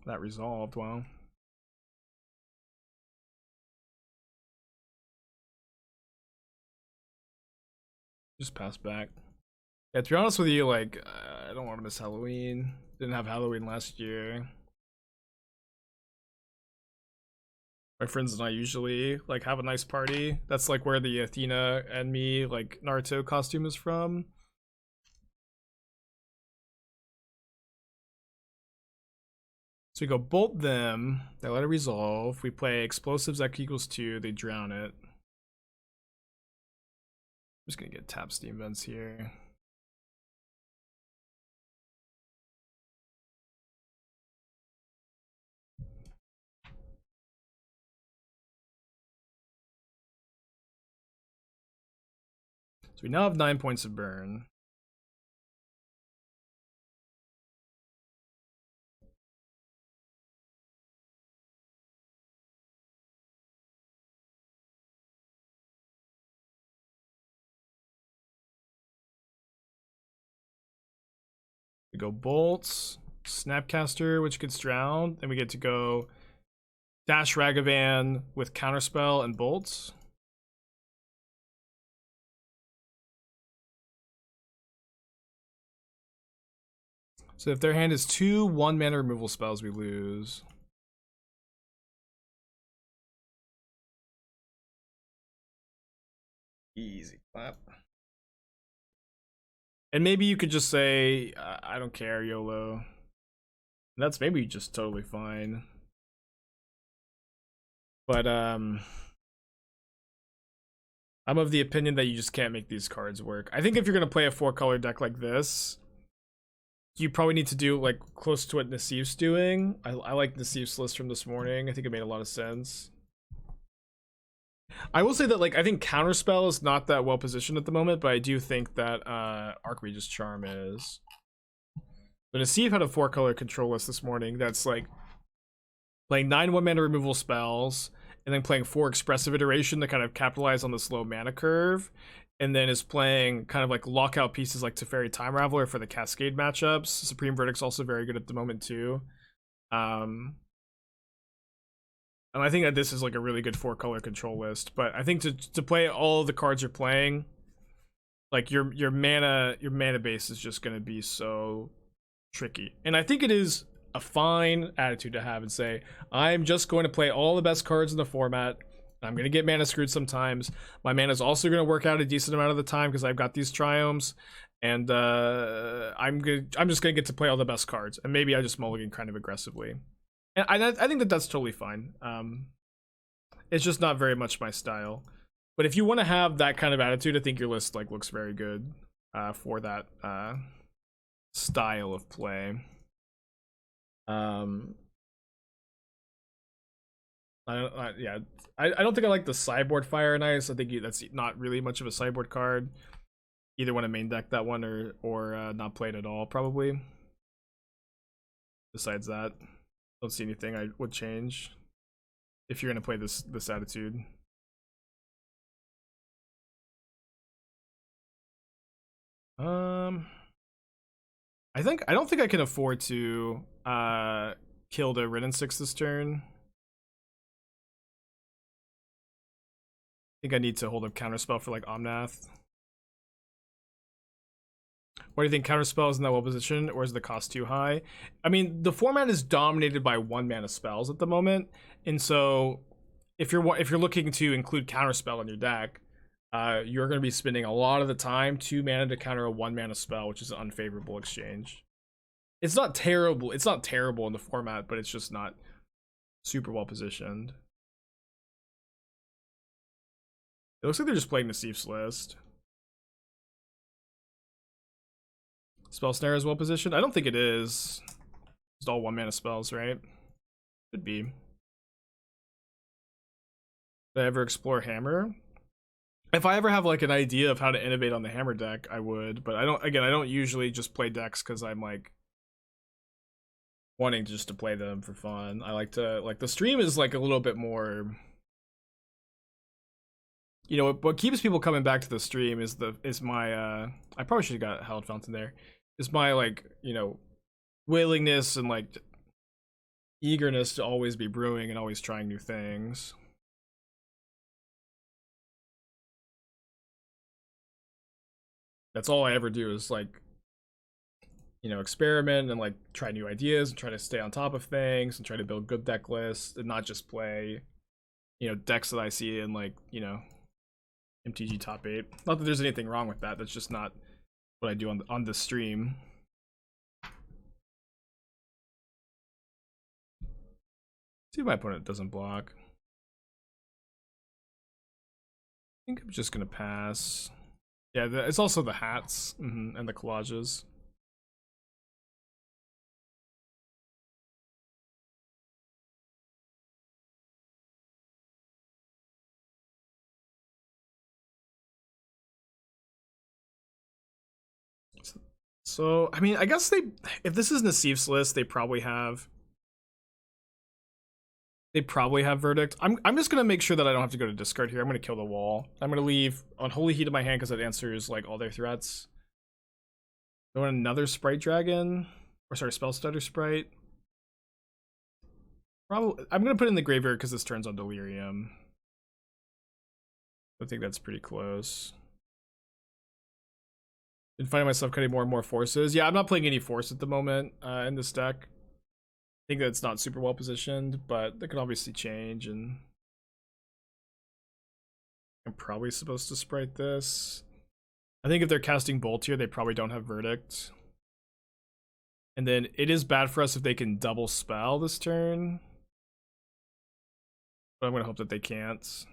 That resolved, wow. Just pass back. Yeah, to be honest with you, like, I don't want to miss Halloween. Didn't have Halloween last year. My friends and I usually, like, have a nice party. That's, like, where the Athena and me, like, Naruto costume is from. So we go bolt them, they let it resolve. We play explosives that equals 2, they drown it. I'm just gonna get tap steam vents here. So we now have 9 points of burn. We go bolts, Snapcaster, which gets drowned, then we get to go dash Ragavan with counterspell and bolts. So if their hand is 2 1-mana removal spells, we lose. Easy clap. And maybe you could just say, I don't care, YOLO. And that's maybe just totally fine. But I'm of the opinion that you just can't make these cards work. I think if you're gonna play a 4-color deck like this, you probably need to do like close to what Nassif's doing. I like Nassif's list from this morning. I think it made a lot of sense. I will say that like I think Counterspell is not that well positioned at the moment, but I do think that Archmage's Charm is. But Nassif had a 4-color control list this morning that's like playing 9 1-mana removal spells, and then playing 4 Expressive Iteration to kind of capitalize on the slow mana curve, and then is playing kind of like lockout pieces like Teferi Time Raveler for the Cascade matchups. Supreme Verdict's also very good at the moment too. And I think that this is like a really good 4-color control list. But I think to play all the cards you're playing, like your mana base is just gonna be so tricky. And I think it is a fine attitude to have and say, I'm just going to play all the best cards in the format. I'm going to get mana screwed sometimes. My mana is also going to work out a decent amount of the time because I've got these triomes, and I'm just going to get to play all the best cards, and maybe I just mulligan kind of aggressively. And I think that that's totally fine. It's just not very much my style. But if you want to have that kind of attitude, I think your list like looks very good for that style of play. I don't think I like the Sideboard Fire and Ice. I think that's not really much of a sideboard card. Either want to main deck that one or not play it at all, probably. Besides that, don't see anything I would change if you're gonna play this attitude. I don't think I can afford to kill the Ridden 6 this turn. I think I need to hold up Counterspell for like Omnath. What do you think? Counterspell isn't that well positioned, or is the cost too high? I mean, the format is dominated by 1-mana spells at the moment, and so if you're looking to include Counterspell in your deck, you're going to be spending a lot of the time 2 mana to counter a 1-mana spell, which is an unfavorable exchange. It's not terrible. It's not terrible in the format, but it's just not super well positioned. It looks like they're just playing Nassif's list. Spell Snare is well positioned. I don't think it is. It's all 1-mana spells, right? Could be. Did I ever explore Hammer? If I ever have like an idea of how to innovate on the Hammer deck, I would. But I don't usually just play decks because I'm like wanting just to play them for fun. I like to, like, the stream is like a little bit more, you know, what keeps people coming back to the stream is my I probably should have got Hallowed Fountain there. Is my, like, you know, willingness and like eagerness to always be brewing and always trying new things. That's all I ever do is like, you know, experiment and like try new ideas and try to stay on top of things and try to build good deck lists and not just play, you know, decks that I see in like, you know, MTG top 8. Not that there's anything wrong with that. That's just not what I do on the stream. See if my opponent doesn't block. I think I'm just gonna pass. Yeah, it's also the hats and the collages. So, I mean, I guess if this is Nassif's list, they probably have Verdict. I'm just gonna make sure that I don't have to go to discard here. I'm gonna kill the wall. I'm gonna leave Unholy Heat in my hand because that answers like all their threats. I want another Sprite Dragon, or sorry, Spellstutter Sprite. Probably I'm gonna put it in the graveyard because this turns on Delirium. I think that's pretty close. Been finding myself cutting more and more forces. Yeah, I'm not playing any force at the moment in this deck. I think that's not super well positioned, but that could obviously change, and I'm probably supposed to Sprite this. I think if they're casting Bolt here, they probably don't have Verdict. And then it is bad for us if they can double spell this turn. But I'm gonna hope that they can't. It's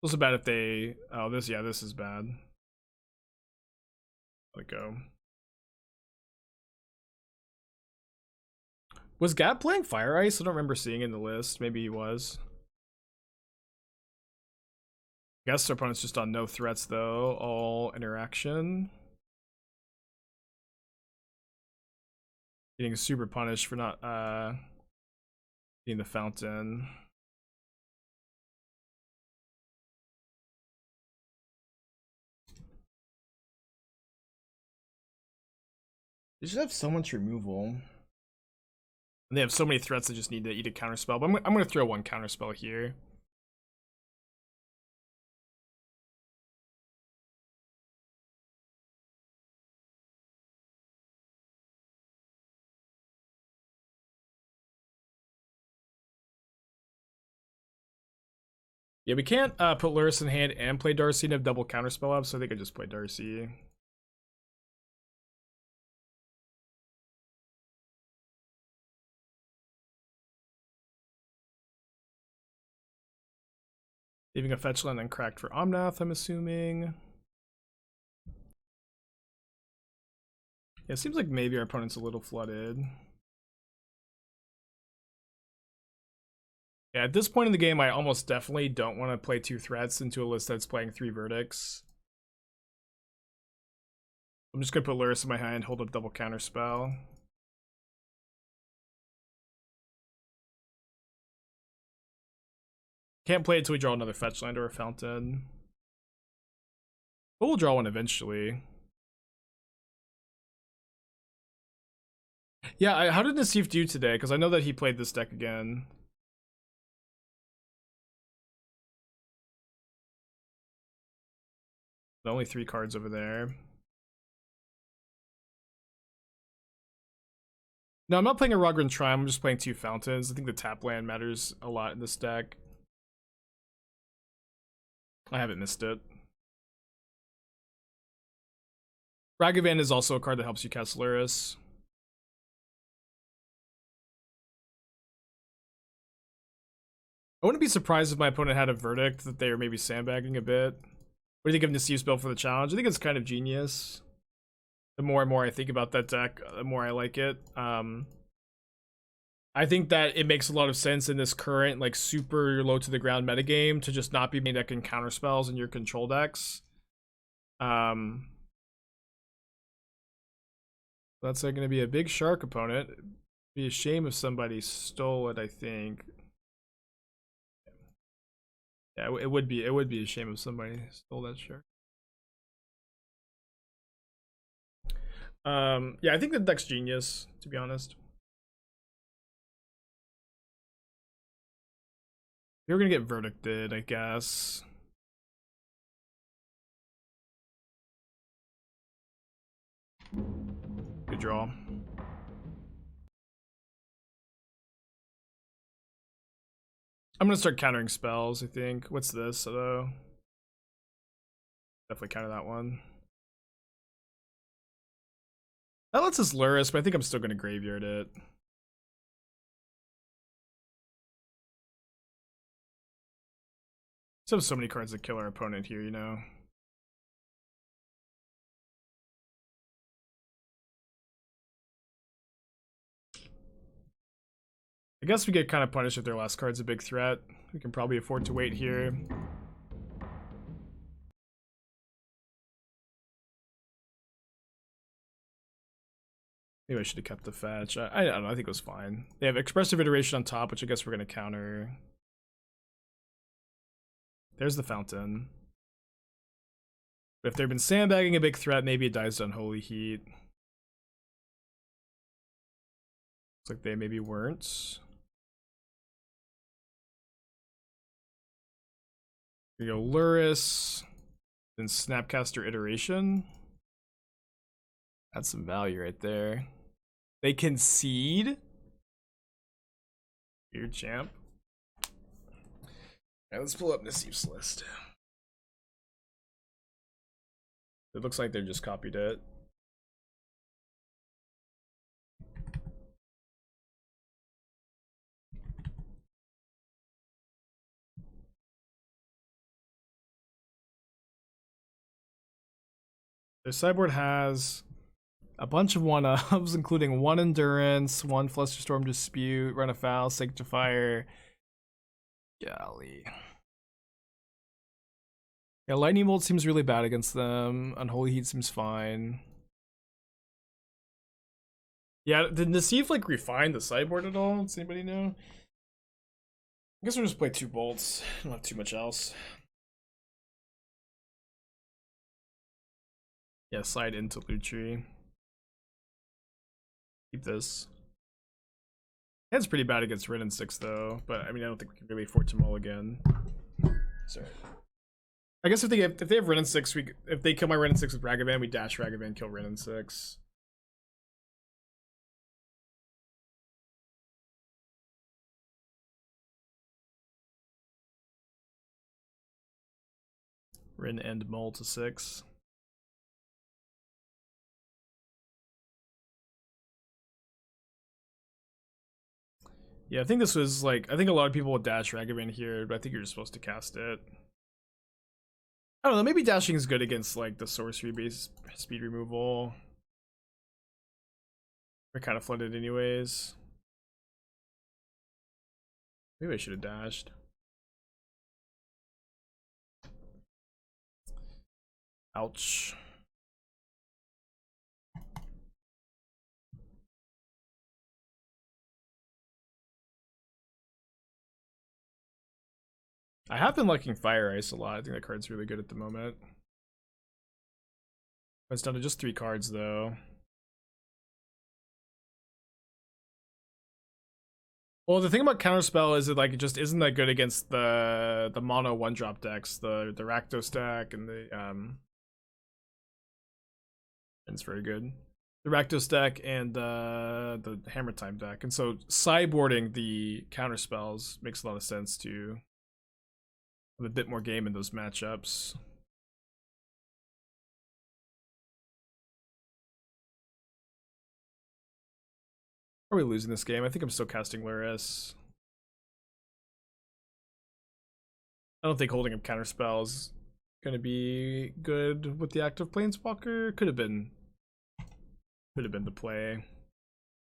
also bad if they. Oh, this. Yeah, this is bad. Let it go. Was Gap playing Fire Ice? I don't remember seeing it in the list. Maybe he was. I guess our opponent's just on no threats though. All interaction. Getting super punished for not being the fountain. They should have so much removal. And they have so many threats that just need to eat a counterspell. But I'm gonna throw one counterspell here. Yeah, we can't put Lurrus in hand and play Darcy and have double counterspell up, so I think I just play Darcy. Leaving a fetch land and cracked for Omnath, I'm assuming. Yeah, it seems like maybe our opponent's a little flooded. Yeah, at this point in the game, I almost definitely don't want to play 2 threats into a list that's playing 3 verdicts. I'm just gonna put Lurrus in my hand, hold up double counterspell. Can't play it until we draw another fetch land or a fountain. But we'll draw one eventually. Yeah, how did Nassif do today? Because I know that he played this deck again. Only 3 cards over there. No, I'm not playing a Ragavan Triumph, I'm just playing 2 fountains. I think the tap land matters a lot in this deck. I haven't missed it. Ragavan is also a card that helps you cast Lurrus. I wouldn't be surprised if my opponent had a verdict that they were maybe sandbagging a bit. What do you think of Nassif's build for the challenge? I think it's kind of genius. The more and more I think about that deck, the more I like it. I think that it makes a lot of sense in this current, like, super low to the ground metagame to just not be main decking counter spells in your control decks. That's going to be a big shark opponent. It'd be a shame if somebody stole it, I think. Yeah, it would be a shame if somebody stole that shark. Yeah, I think the deck's genius, to be honest. You're gonna get verdicted, I guess. Good draw. I'm gonna start countering spells, I think. What's this, though? Definitely counter that one. That lets us Lurrus, but I think I'm still gonna graveyard it. Still have so many cards that kill our opponent here, you know. I guess we get kind of punished if their last card's a big threat. We can probably afford to wait here. Maybe I should have kept the fetch. I don't know, I think it was fine. They have Expressive Iteration on top, which I guess we're going to counter. There's the fountain. But if they've been sandbagging a big threat, maybe it dies to Unholy Heat. Looks like they maybe weren't. We go Lurrus, then Snapcaster Iteration. That's some value right there. They concede. Weird champ. Alright, let's pull up Nassif's list. It looks like they just copied it. Their sideboard has a bunch of 1-ups, including 1 Endurance, 1 Flusterstorm Dispute, Run Afoul, Sanctifier. Golly. Yeah, Lightning Bolt seems really bad against them. Unholy Heat seems fine. Yeah, did Nassif like refine the sideboard at all? Does anybody know? I guess we'll just play 2 bolts. Don't have too much else. Yeah, slide into Lutri. Keep this. It's pretty bad against Rin and 6 though, but I mean I don't think we can really afford to mull again. Sorry. I guess if they have Rin and 6, if they kill my Rin and 6 with Ragavan, we dash Ragavan, kill Rin and 6. Rin and mull to 6. Yeah, I think this was like, I think a lot of people would dash Ragavan here, but I think you're just supposed to cast it. I don't know, maybe dashing is good against like the sorcery based speed removal. We're kind of flooded anyways. Maybe I should have dashed. Ouch. I have been liking Fire Ice a lot. I think that card's really good at the moment. It's down to just 3 cards though. Well, the thing about Counterspell is it just isn't that good against the mono 1-drop decks, the Rakdos deck and the it's very good. The Rakdos deck and the Hammer Time deck. And so sideboarding the counterspells makes a lot of sense to have a bit more game in those matchups. Are we losing this game? I think I'm still casting Lurrus. I don't think holding up Counterspell is gonna be good with the active Planeswalker. Could have been the play.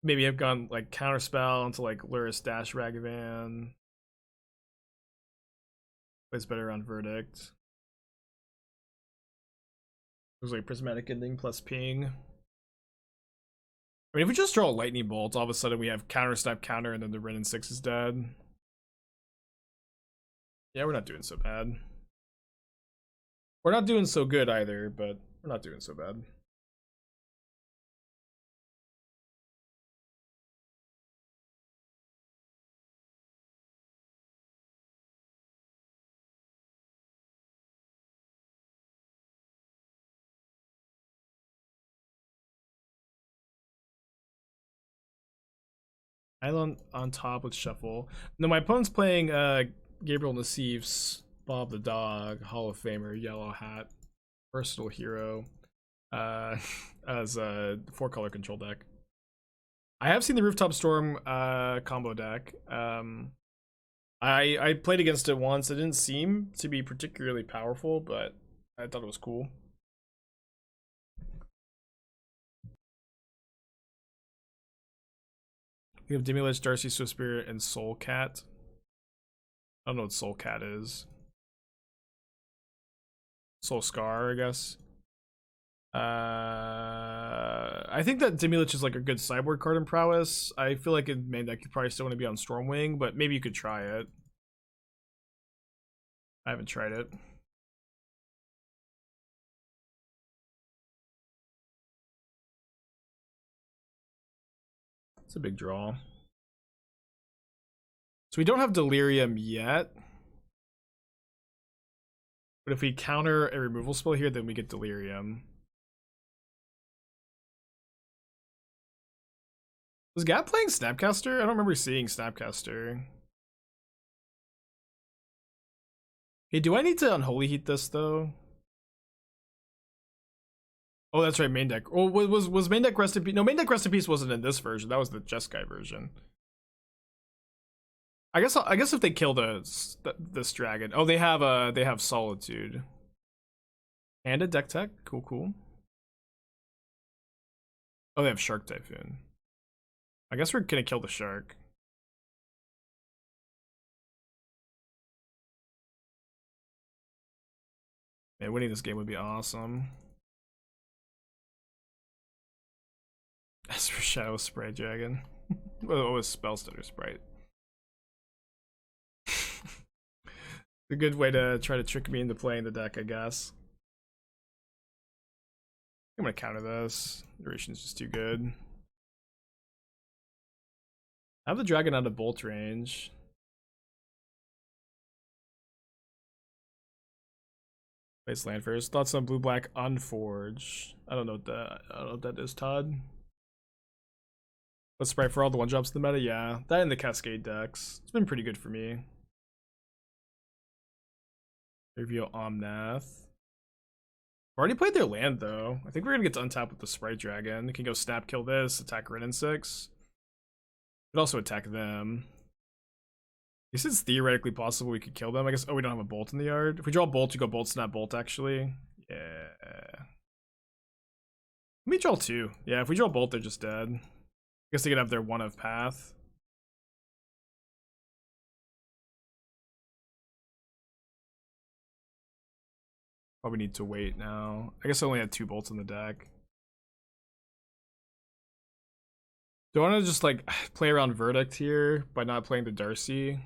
Maybe I've gone like Counterspell into like Lurrus dash Ragavan. Plays better on Verdict. Looks like Prismatic Ending plus ping. I mean, if we just draw a Lightning Bolt, all of a sudden we have counter snap counter and then the Rin and 6 is dead. Yeah, we're not doing so bad. We're not doing so good either, but we're not doing so bad. Island on top with Shuffle. No, my opponent's playing Gabriel Nassif's Bob the Dog, Hall of Famer, Yellow Hat, Versatile Hero, as a 4-color control deck. I have seen the Rooftop Storm combo deck. I played against it once. It didn't seem to be particularly powerful, but I thought it was cool. We have Demi-Lich, Darcy, Swift Spirit, and Soul Cat. I don't know what Soul Cat is. Soul Scar, I guess. I think that Demi-Lich is like a good sideboard card in prowess. I feel like in main deck you probably still want to be on Stormwing, but maybe you could try it. I haven't tried it. It's a big draw. So we don't have Delirium yet. But if we counter a removal spell here, then we get Delirium. Was Gap playing Snapcaster? I don't remember seeing Snapcaster. Hey, do I need to Unholy Heat this though? Oh, that's right, main deck. Oh, was main deck Rest in Peace? No, main deck Rest in Peace wasn't in this version. That was the Jeskai version. I guess if they kill this dragon. Oh, they have Solitude. And a deck tech. Cool. Oh, they have Shark Typhoon. I guess we're gonna kill the shark. Yeah, winning this game would be awesome. As for Shadow Sprite Dragon. What was Spellstutter Sprite? A good way to try to trick me into playing the deck, I guess. I'm gonna counter this. Duration is just too good. I have the dragon out of bolt range. Place land first. Thoughts on blue black Unforge. I don't know what that is, Todd. Let's Sprite for all the one drops in the meta. Yeah, that and the Cascade decks. It's been pretty good for me. Reveal Omnath. Already played their land though. I think we're gonna get to untap with the Sprite Dragon. It can go snap kill this, attack Rin and 6. Could also attack them. This is theoretically possible we could kill them. I guess. Oh, we don't have a bolt in the yard. If we draw a bolt, we go bolt, snap, bolt. Actually, yeah. Let me draw 2. Yeah, if we draw bolt, they're just dead. I guess they could have their 1 of path. Probably need to wait now. I guess I only had 2 bolts in the deck. Do I want to just like play around Verdict here by not playing the Darcy?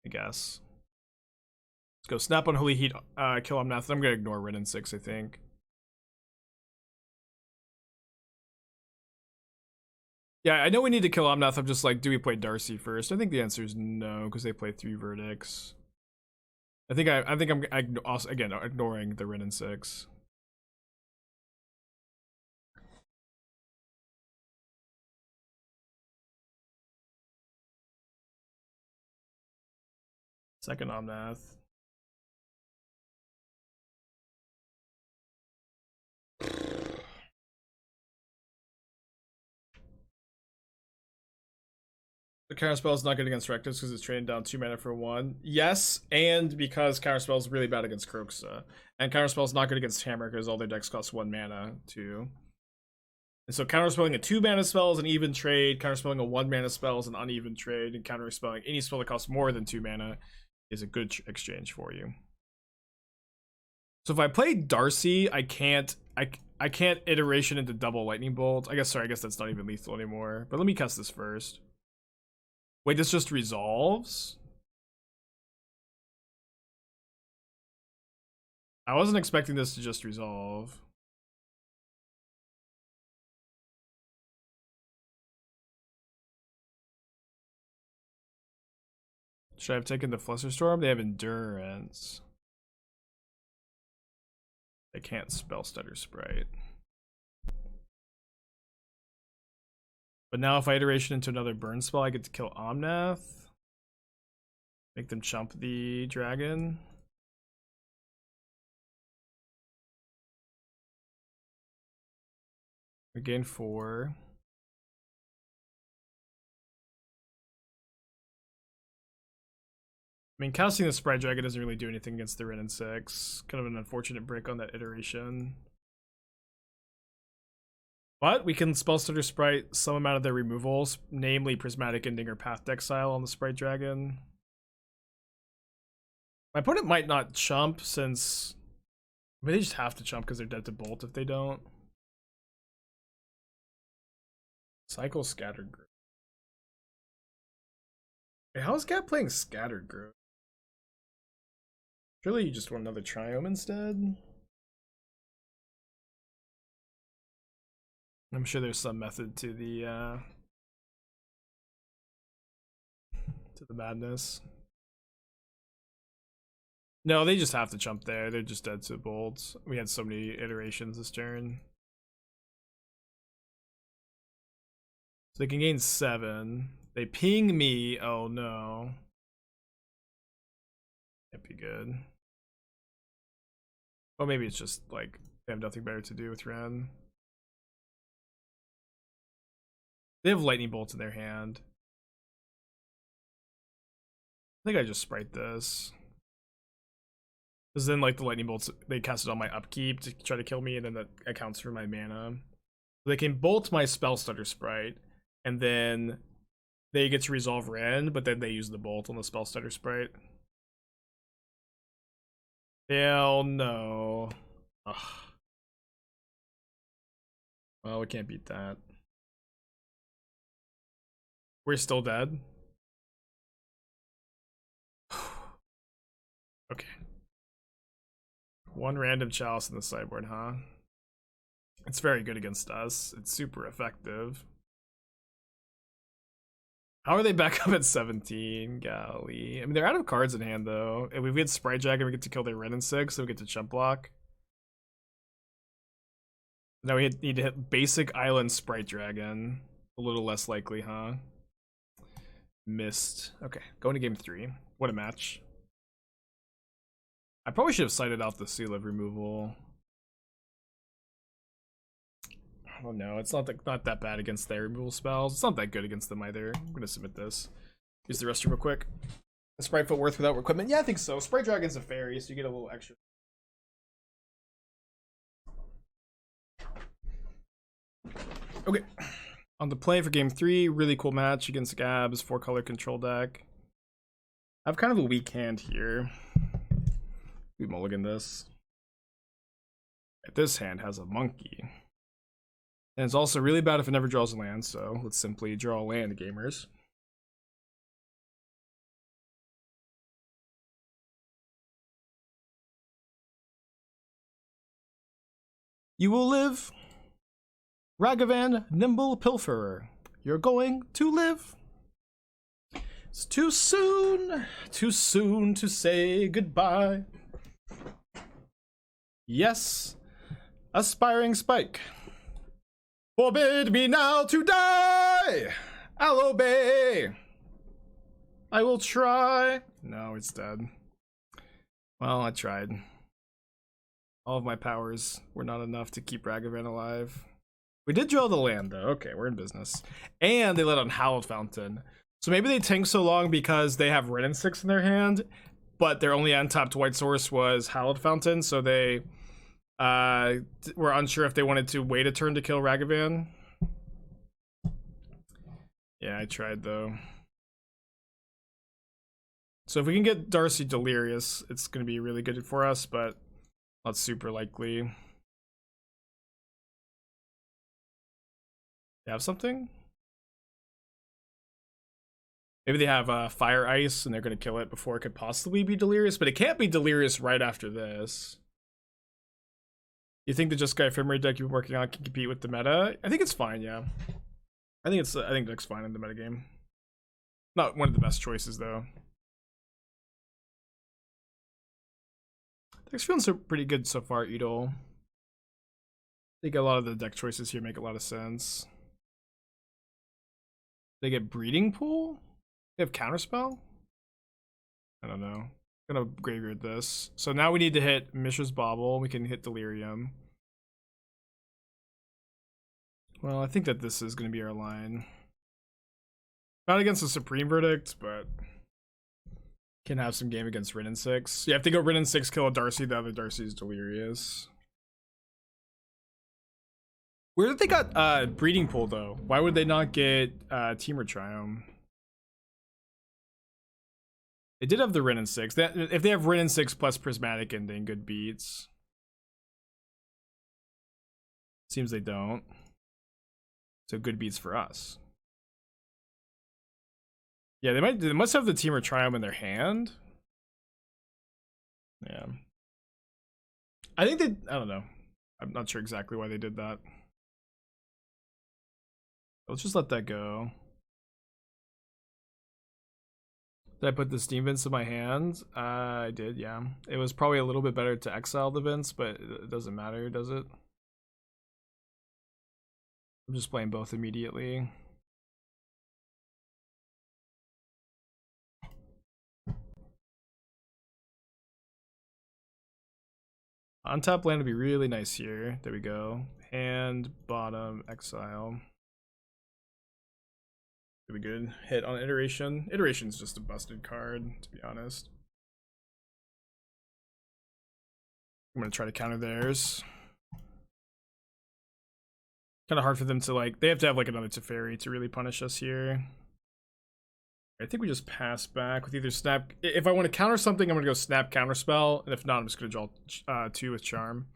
I guess. Let's go snap Unholy Heat, kill Omnath. I'm gonna ignore Rin and 6, I think. Yeah, I know we need to kill Omnath. I'm just like, do we play Darcy first? I think the answer is no, because they play 3 verdicts. I think I'm also again ignoring the Rin and 6. Second Omnath. The Counterspell is not good against Rectus because it's trading down 2 mana for 1. Yes, and because Counterspell is really bad against Kroxa. And Counterspell is not good against Hammer because all their decks cost 1 mana too. And so counterspelling a 2 mana spell is an even trade, counterspelling a 1 mana spell is an uneven trade, and counterspelling any spell that costs more than 2 mana is a good exchange for you. So if I play Darcy, I can't iteration into double lightning bolt. I guess that's not even lethal anymore. But let me cast this first. Wait, this just resolves? I wasn't expecting this to just resolve. Should I have taken the Flusterstorm? They have Endurance. They can't Spellstutter Sprite. But now if I iteration into another burn spell, I get to kill Omnath. Make them chump the dragon. I gain 4. I mean, casting the Sprite Dragon doesn't really do anything against the Rin and 6. Kind of an unfortunate break on that iteration. But we can Spellstutter Sprite some amount of their removals, namely Prismatic Ending or Path to Exile on the Sprite Dragon. My opponent might not chump since... I mean, they just have to chump because they're dead to bolt if they don't. Cycle Scattered Growth. Wait, how is Gat playing Scattered Growth? Surely you just want another Triome instead? I'm sure there's some method to the madness. No, they just have to jump there. They're just dead to bolts. We had so many iterations this turn. So they can gain 7. They ping me. Oh no. Can't be good. Well, maybe it's just like they have nothing better to do with Ren. They have lightning bolts in their hand. I think I just Sprite this. Because then, like, the lightning bolts, they cast it on my upkeep to try to kill me, and then that accounts for my mana. So they can bolt my Spellstutter Sprite, and then they get to resolve Rend, but then they use the bolt on the Spellstutter Sprite. Hell no. Ugh. Well, we can't beat that. We're still dead. Okay. One random chalice in the sideboard, huh? It's very good against us. It's super effective. How are they back up at 17? Golly. I mean, they're out of cards in hand, though. If we get Sprite Dragon, we get to kill their Ren and 6, so we get to chump block. Now we need to hit basic Island Sprite Dragon. A little less likely, huh? Missed. Okay, going to game 3. What a match. I probably should have cited out the Seal of Removal. Oh no, it's not that bad against their removal spells. It's not that good against them either. I'm gonna submit this. Use the restroom real quick. A Sprite Foot worth without equipment? Yeah, I think so. Sprite Dragon's a fairy, so you get a little extra. Okay. On the play for game 3, really cool match against Gab's 4-color control deck. I have kind of a weak hand here. We mulligan this. This hand has a monkey. And it's also really bad if it never draws a land, so let's simply draw a land, gamers. You will live. Ragavan, Nimble, Pilferer. You're going to live. It's too soon to say goodbye. Yes, aspiring spike. Forbid me now to die! Aloe Bay! I will try. No, it's dead. Well, I tried. All of my powers were not enough to keep Ragavan alive. We did draw the land, though. Okay, we're in business. And they let on Hallowed Fountain. So maybe they tanked so long because they have Red and 6 in their hand, but their only untapped white source was Hallowed Fountain, so they were unsure if they wanted to wait a turn to kill Ragavan. Yeah, I tried, though. So if we can get Darcy Delirious, it's going to be really good for us, but not super likely. They have something? Maybe they have Fire Ice and they're going to kill it before it could possibly be Delirious, but it can't be Delirious right after this. You think the Just Guy Ephemery deck you've been working on can compete with the meta? I think it's fine, yeah. I think deck's fine in the metagame. Not one of the best choices, though. Deck's feeling so pretty good so far, Edel. I think a lot of the deck choices here make a lot of sense. They get Breeding Pool? They have Counterspell? I don't know. I'm gonna graveyard this. So now we need to hit Mishra's Bauble. We can hit Delirium. Well, I think that this is gonna be our line. Not against the Supreme Verdict, but can have some game against Rin and 6. You have to go Rin and 6, kill a Darcy. The other Darcy is Delirious. Where did they got Breeding Pool though? Why would they not get Temur Triumph? They did have the Rin and 6. If they have Rin and 6 plus Prismatic Ending, good beats. Seems they don't. So good beats for us. Yeah, they must have the Temur Triumph in their hand. Yeah. I think I don't know. I'm not sure exactly why they did that. Let's just let that go. Did I put the Steam Vince in my hand? I did, yeah. It was probably a little bit better to exile the Vince, but it doesn't matter, does it? I'm just playing both immediately. Untap land would be really nice here. There we go. Hand, bottom, exile. Really good hit on Iteration. Iteration's just a busted card, to be honest. I'm gonna try to counter theirs. Kind of hard for them to like. They have to have like another Teferi to really punish us here. I think we just pass back with either snap. If I want to counter something, I'm gonna go snap counterspell, and if not, I'm just gonna draw 2 with charm.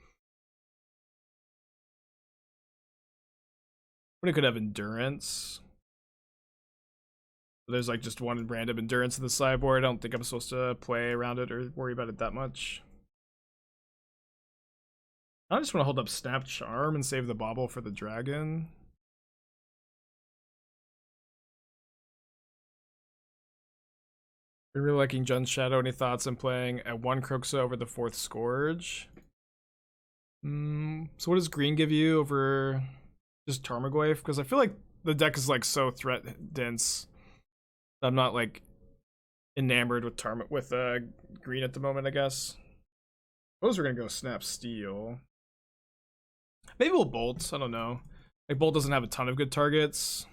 We could have endurance. There's like just one random endurance in the sideboard. I don't think I'm supposed to play around it or worry about it that much. I just want to hold up snap charm and save the bauble for the dragon. Been really liking Jun's Shadow. Any thoughts on playing at 1 Croxa over the 4th Scourge? So what does green give you over just Tarmogoyf? Because I feel like the deck is like so threat dense. I'm not like enamored with green at the moment, I guess. Suppose we're gonna go snap steel. Maybe we'll bolt, I don't know. Like bolt doesn't have a ton of good targets.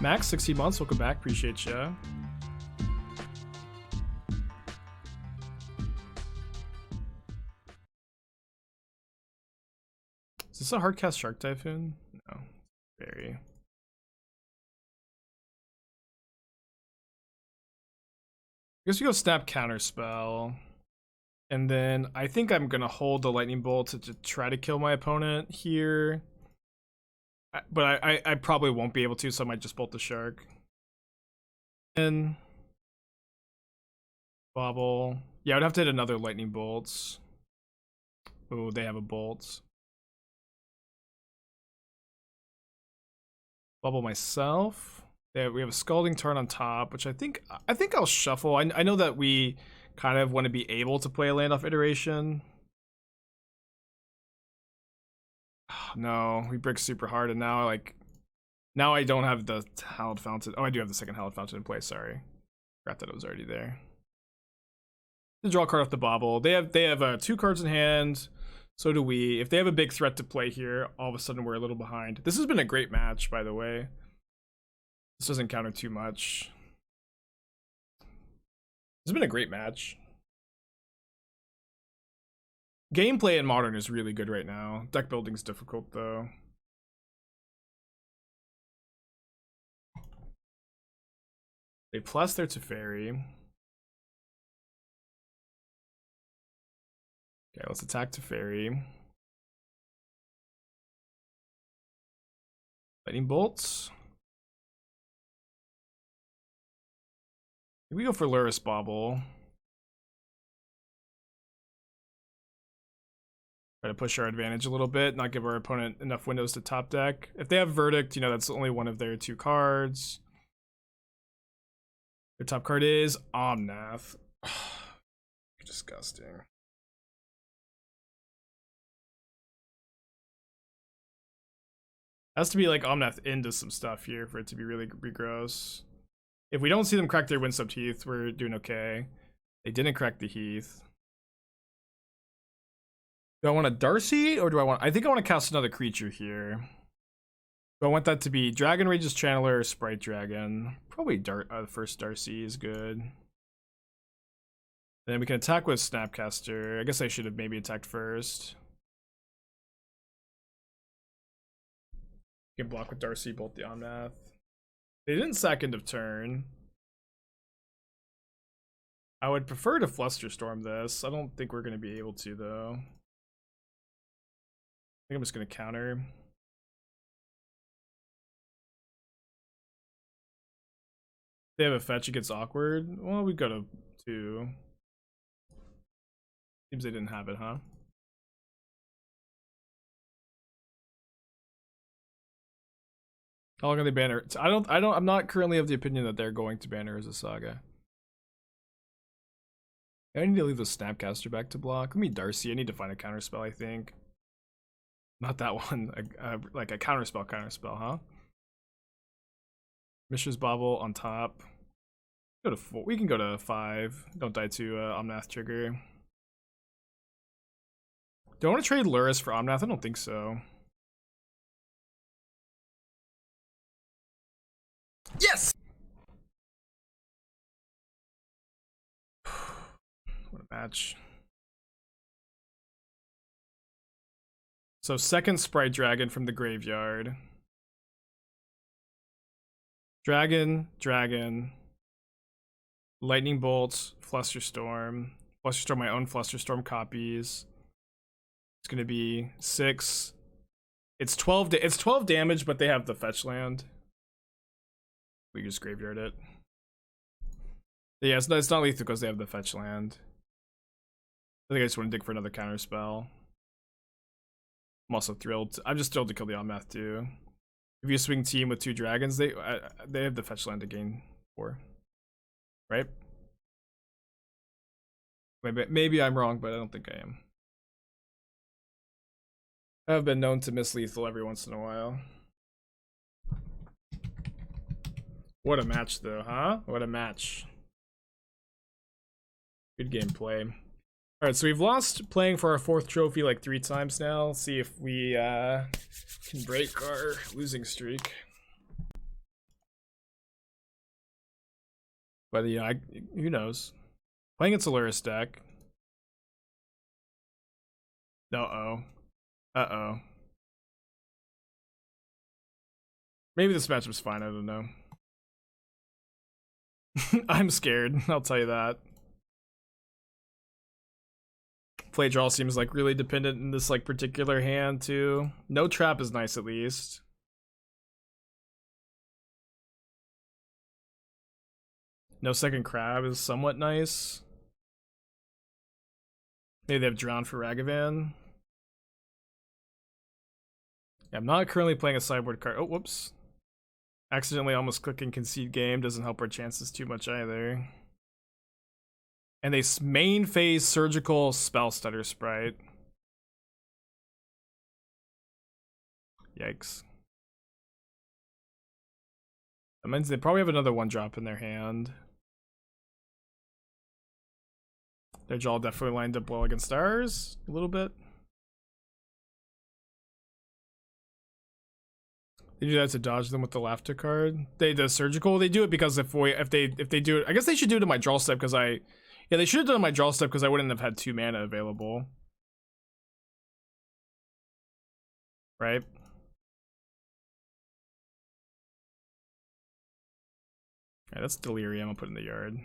Max, 16 months, welcome back, appreciate ya. Is this a hardcast Shark Typhoon? No, very. I guess we go snap Counterspell. And then I think I'm gonna hold the Lightning Bolt to try to kill my opponent here. But I probably won't be able to, so I might just bolt the Shark. And Bauble. Yeah, I would have to hit another Lightning Bolt. Oh, they have a Bolt. Bauble myself. We have a Scalding Tarn on top, which I think I'll shuffle. I know that we kind of want to be able to play a land off iteration. No, we brick super hard, and now I don't have the Hallowed Fountain. Oh, I do have the second Hallowed Fountain in play. Sorry, forgot that it was already there. To draw a card off the Bauble. They have 2 cards in hand. So do we. If they have a big threat to play here, all of a sudden we're a little behind. This has been a great match, by the way. This doesn't counter too much. It's been a great match. Gameplay in Modern is really good right now. Deck building's difficult, though. They plus their Teferi. Okay, let's attack Teferi. Lightning bolts. We go for Lurrus Bauble. Try to push our advantage a little bit, not give our opponent enough windows to top deck. If they have Verdict, you know, that's only one of their 2 cards. Their top card is Omnath. Disgusting. Has to be like Omnath into some stuff here for it to be really gross. If we don't see them crack their Windswept Heath, we're doing okay. They didn't crack the Heath. Do I want a Darcy, or do I want... I think I want to cast another creature here. Do I want that to be Dragon Rage's Channeler or Sprite Dragon? Probably first Darcy is good. Then we can attack with Snapcaster. I guess I should have maybe attacked first. You can block with Darcy, bolt the Omnath. They didn't sack end of turn. I would prefer to Flusterstorm this. I don't think we're going to be able to, though. I think I'm just going to counter. They have a fetch, it gets awkward. Well, we go to 2. Seems they didn't have it, huh? How long are they banner? I'm not currently of the opinion that they're going to banner as a saga. I need to leave the Snapcaster back to block. Let me Darcy. I need to find a counterspell, I think. Not that one. Like a counterspell, huh? Mishra's Bauble on top. Go to 4. We can go to 5. Don't die to Omnath trigger. Do I want to trade Lurrus for Omnath? I don't think so. Yes! Match. So second Sprite Dragon from the graveyard. Dragon, Dragon. Lightning Bolt, Flusterstorm. Flusterstorm, my own Flusterstorm copies. It's gonna be 6. It's 12. It's 12 damage, but they have the fetch land. We just graveyard it. Yeah, it's not lethal because they have the fetch land. I think I just want to dig for another counterspell. I'm also thrilled. I'm just thrilled to kill the Almath too. If you swing team with 2 dragons, they have the fetch land to gain 4. Right? Maybe I'm wrong, but I don't think I am. I've been known to miss lethal every once in a while. What a match though, huh? What a match. Good gameplay. Alright, so we've lost playing for our 4th trophy like 3 times now. Let's see if we can break our losing streak. But yeah, who knows? Playing a Lurrus deck. Uh-oh. Uh-oh. Maybe this matchup's fine, I don't know. I'm scared, I'll tell you that. Play draw seems like really dependent in this like particular hand too. No trap is nice at least. No second crab is somewhat nice. Maybe they have drown for Ragavan. Yeah, I'm not currently playing a sideboard card. Oh, whoops. Accidentally almost clicking concede game doesn't help our chances too much either. And they main phase surgical Spellstutter Sprite. Yikes. That means they probably have another 1-drop in their hand. Their jaw definitely lined up well against ours a little bit. They do that to dodge them with the laughter card. The surgical, they do it because if they do it, I guess they should do it in my draw step because they should have done my draw step because I wouldn't have had 2 mana available. Right? Yeah, that's Delirium I'll put in the yard.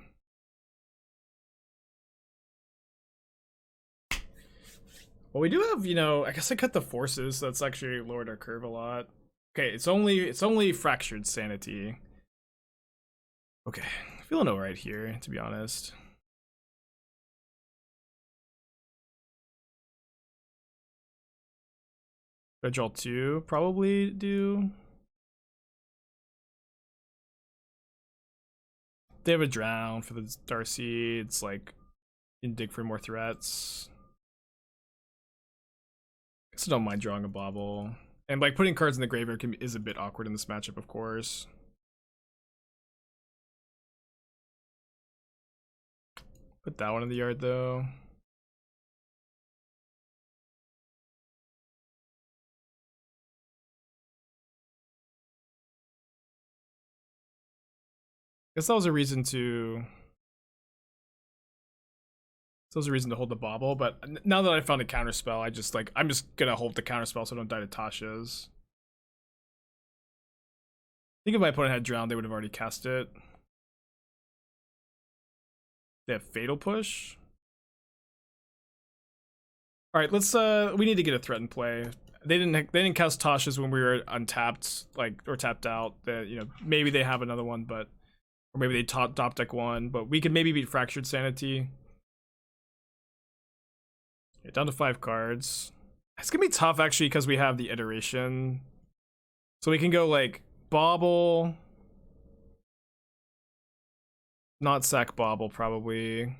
Well, we do have, you know, I guess I cut the forces, so that's actually lowered our curve a lot. Okay, it's only fractured sanity. Okay, feeling alright here, to be honest. Red draw 2, probably do. They have a drown for the Darcy. It's like, you can dig for more threats. I guess I don't mind drawing a Bauble. And like putting cards in the graveyard is a bit awkward in this matchup, of course. Put that one in the yard though. Guess that was a reason to. So there's a reason to hold the Bauble, but now that I found a counterspell, I'm just gonna hold the counterspell so I don't die to Tasha's. I think if my opponent had drowned, they would have already cast it. They have Fatal Push. Alright, let's we need to get a threat in play. They didn't cast Tasha's when we were untapped, like, or tapped out. That, you know, maybe they have another one, but or maybe they top deck one, but we could maybe beat Fractured Sanity. Okay, down to 5 cards. It's gonna be tough actually because we have the iteration. So we can go like Bauble. Not sack Bauble, probably.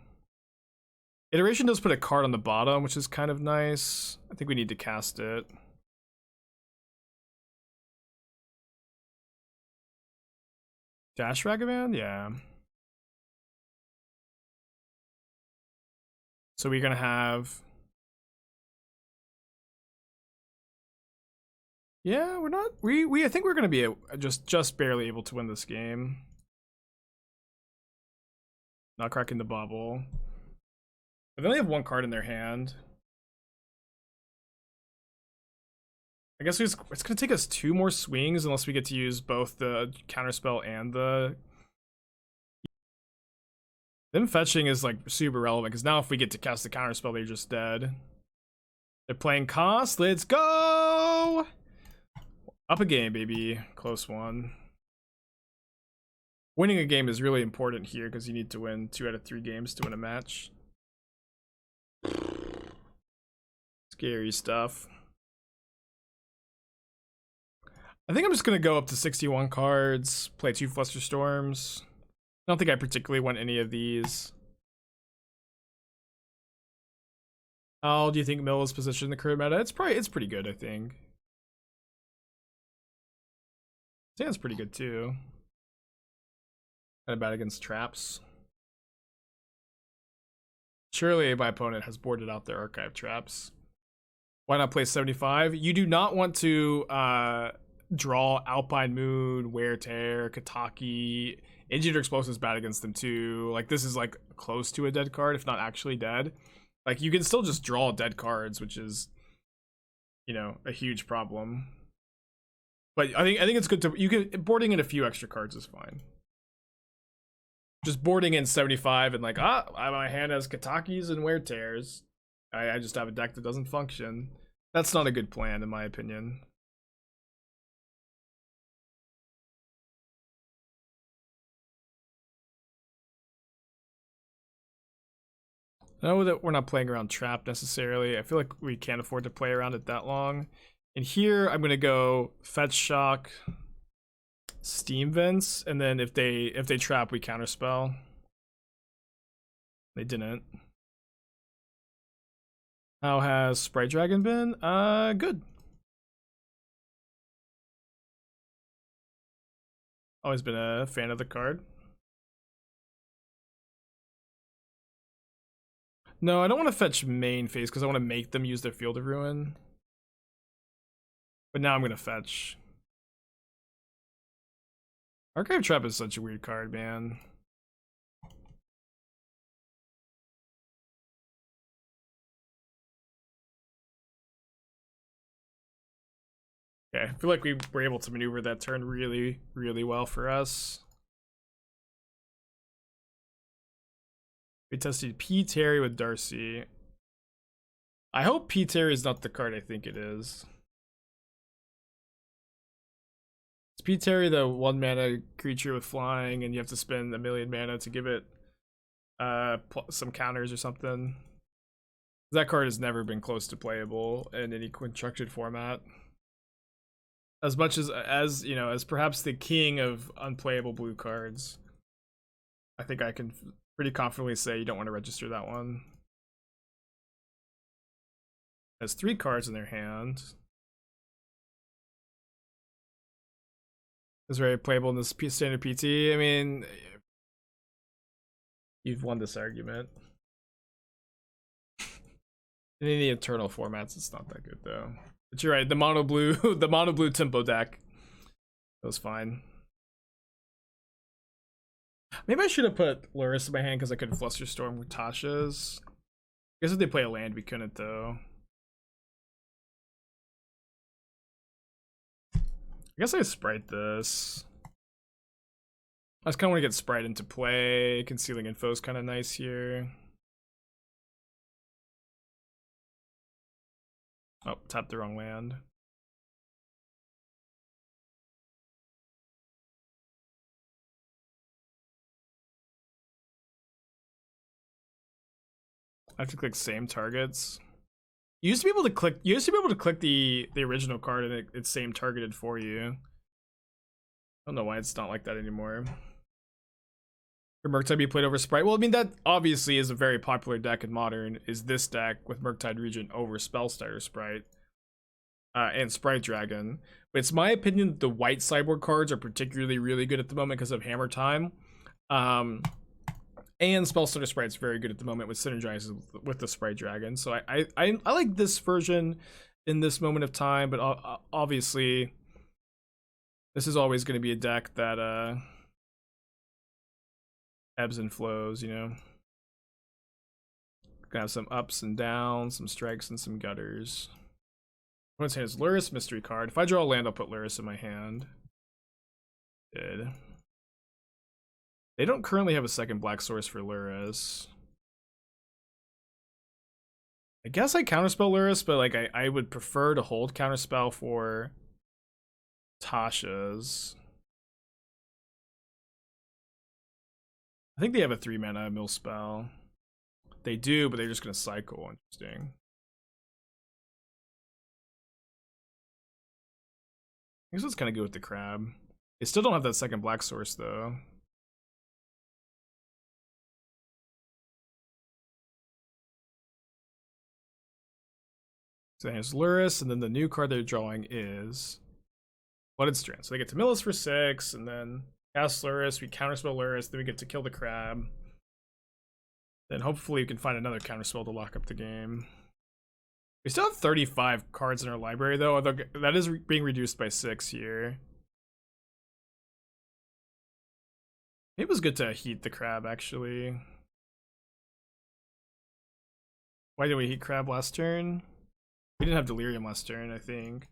Iteration does put a card on the bottom, which is kind of nice. I think we need to cast it. Dash Ragavan? Yeah. So we're gonna have. Yeah, we're not. I think we're gonna be just barely able to win this game. Not cracking the Bauble. But they only have one card in their hand. I guess it's gonna take us 2 more swings unless we get to use both the counterspell and the. Them fetching is like super relevant because now if we get to cast the counterspell, they're just dead. They're playing cost. Let's go! Up a game, baby. Close one. Winning a game is really important here because you need to win 2 out of 3 games to win a match. Scary stuff. I think I'm just going to go up to 61 cards, play 2 Flusterstorms. I don't think I particularly want any of these. How do you think Mill is positioned in the current meta? It's pretty good, I think. Sand's pretty good too. Kind of bad against traps. Surely my opponent has boarded out their archive traps. Why not play 75? You do not want to draw Alpine Moon, Wear Tear, Kataki. Engineered Explosive is bad against them too. Like this is like close to a dead card, if not actually dead. Like you can still just draw dead cards, which is, you know, a huge problem. But I think it's good to boarding in a few extra cards is fine. Just boarding in 75 and like my hand has Katakis and Wear Tears. I just have a deck that doesn't function. That's not a good plan in my opinion. I know that we're not playing around trap necessarily. I feel like we can't afford to play around it that long. And here I'm gonna go fetch shock, steam vents, and then if they trap, we counterspell. They didn't. How has Sprite Dragon been? Good. Always been a fan of the card. No, I don't want to fetch main phase because I want to make them use their Field of Ruin. But now I'm going to fetch. Archive Trap is such a weird card, man. Okay, I feel like we were able to maneuver that turn really, really well for us. We tested P. Terry with Darcy. I hope P. Terry is not the card I think it is. Is P. Terry the 1 mana creature with flying and you have to spend 1,000,000 mana to give it some counters or something? That card has never been close to playable in any constructed format. As much as you know, as perhaps the king of unplayable blue cards, I think I can pretty confidently say you don't want to register that one. Has 3 cards in their hand. Is very playable in this standard PT. I mean, you've won this argument. In any internal formats, it's not that good though. But you're right. The mono blue, the mono blue tempo deck, that was fine. Maybe I should have put Lurrus in my hand because I could Flusterstorm with Tasha's. I guess if they play a land, we couldn't though. I guess I Sprite this. I just kind of want to get Sprite into play. Concealing Info is kind of nice here. Oh, tapped the wrong land. I have to click same targets. You used to be able to click the original card and it's same targeted for you. I don't know why it's not like that anymore. Murktide be played over Sprite. Well, I mean that obviously is a very popular deck in Modern. Is this deck with Murktide Regent over Spellstutter Sprite and Sprite Dragon? But it's my opinion that the white sideboard cards are particularly really good at the moment because of Hammer Time. And Spellstutter Sprite's very good at the moment with synergizes with the Sprite Dragon. So I like this version in this moment of time, but obviously this is always going to be a deck that ebbs and flows, you know. Gonna have some ups and downs, some strikes and some gutters. Opponent's hand is Lurrus, mystery card. If I draw a land, I'll put Lurrus in my hand. Did. They don't currently have a second black source for Lurrus. I guess I counterspell Lurrus, but like I would prefer to hold counterspell for Tasha's. I think they have a 3-mana mill spell. They do, but they're just gonna cycle. Interesting. I guess let's kind of go with the crab. They still don't have that second black source though. So there's Lurrus, and then the new card they're drawing is Flooded Strand. So they get to mill us for 6, and then cast Lurrus, we counterspell Lurrus, then we get to kill the crab. Then hopefully we can find another counterspell to lock up the game. We still have 35 cards in our library though, although that is being reduced by 6 here. It was good to heat the crab actually. Why did we heat crab last turn? We didn't have Delirium last turn, I think.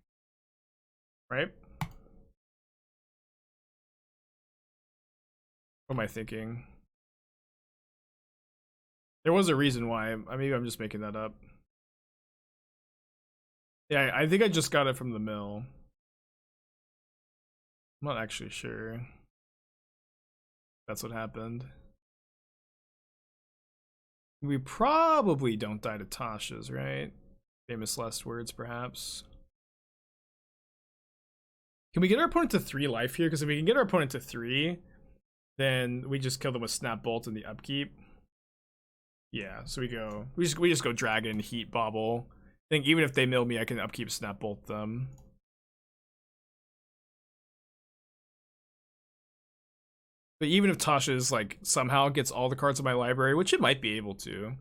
Right? What am I thinking? There was a reason why. Maybe I'm just making that up. Yeah, I think I just got it from the mill. I'm not actually sure. That's what happened. We probably don't die to Tasha's, right? Famous last words, perhaps. Can we get our opponent to 3 life here? Because if we can get our opponent to 3, then we just kill them with Snap Bolt in the upkeep. Yeah, so we just go Dragon, Heat, Bauble. I think even if they mill me, I can upkeep Snap Bolt them. But even if Tasha's like somehow gets all the cards in my library, which it might be able to.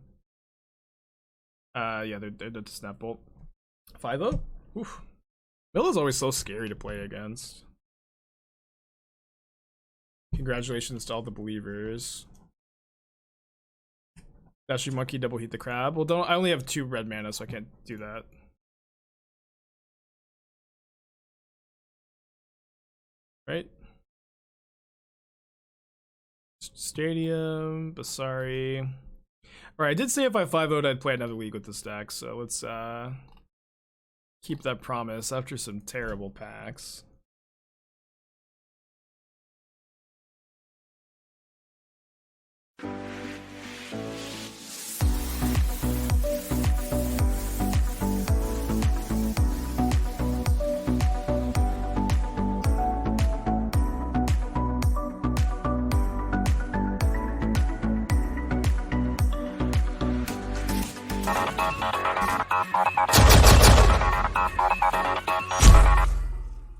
Yeah, they're to Snap Bolt. 5-0? Oof. Mill is always so scary to play against. Congratulations to all the believers. Dashing Monkey, double heat the crab. Well, I only have 2 red mana, so I can't do that. Right? Stadium, Basari. Alright, I did say if I 5-0'd I'd play another league with this deck, so let's keep that promise after some terrible packs.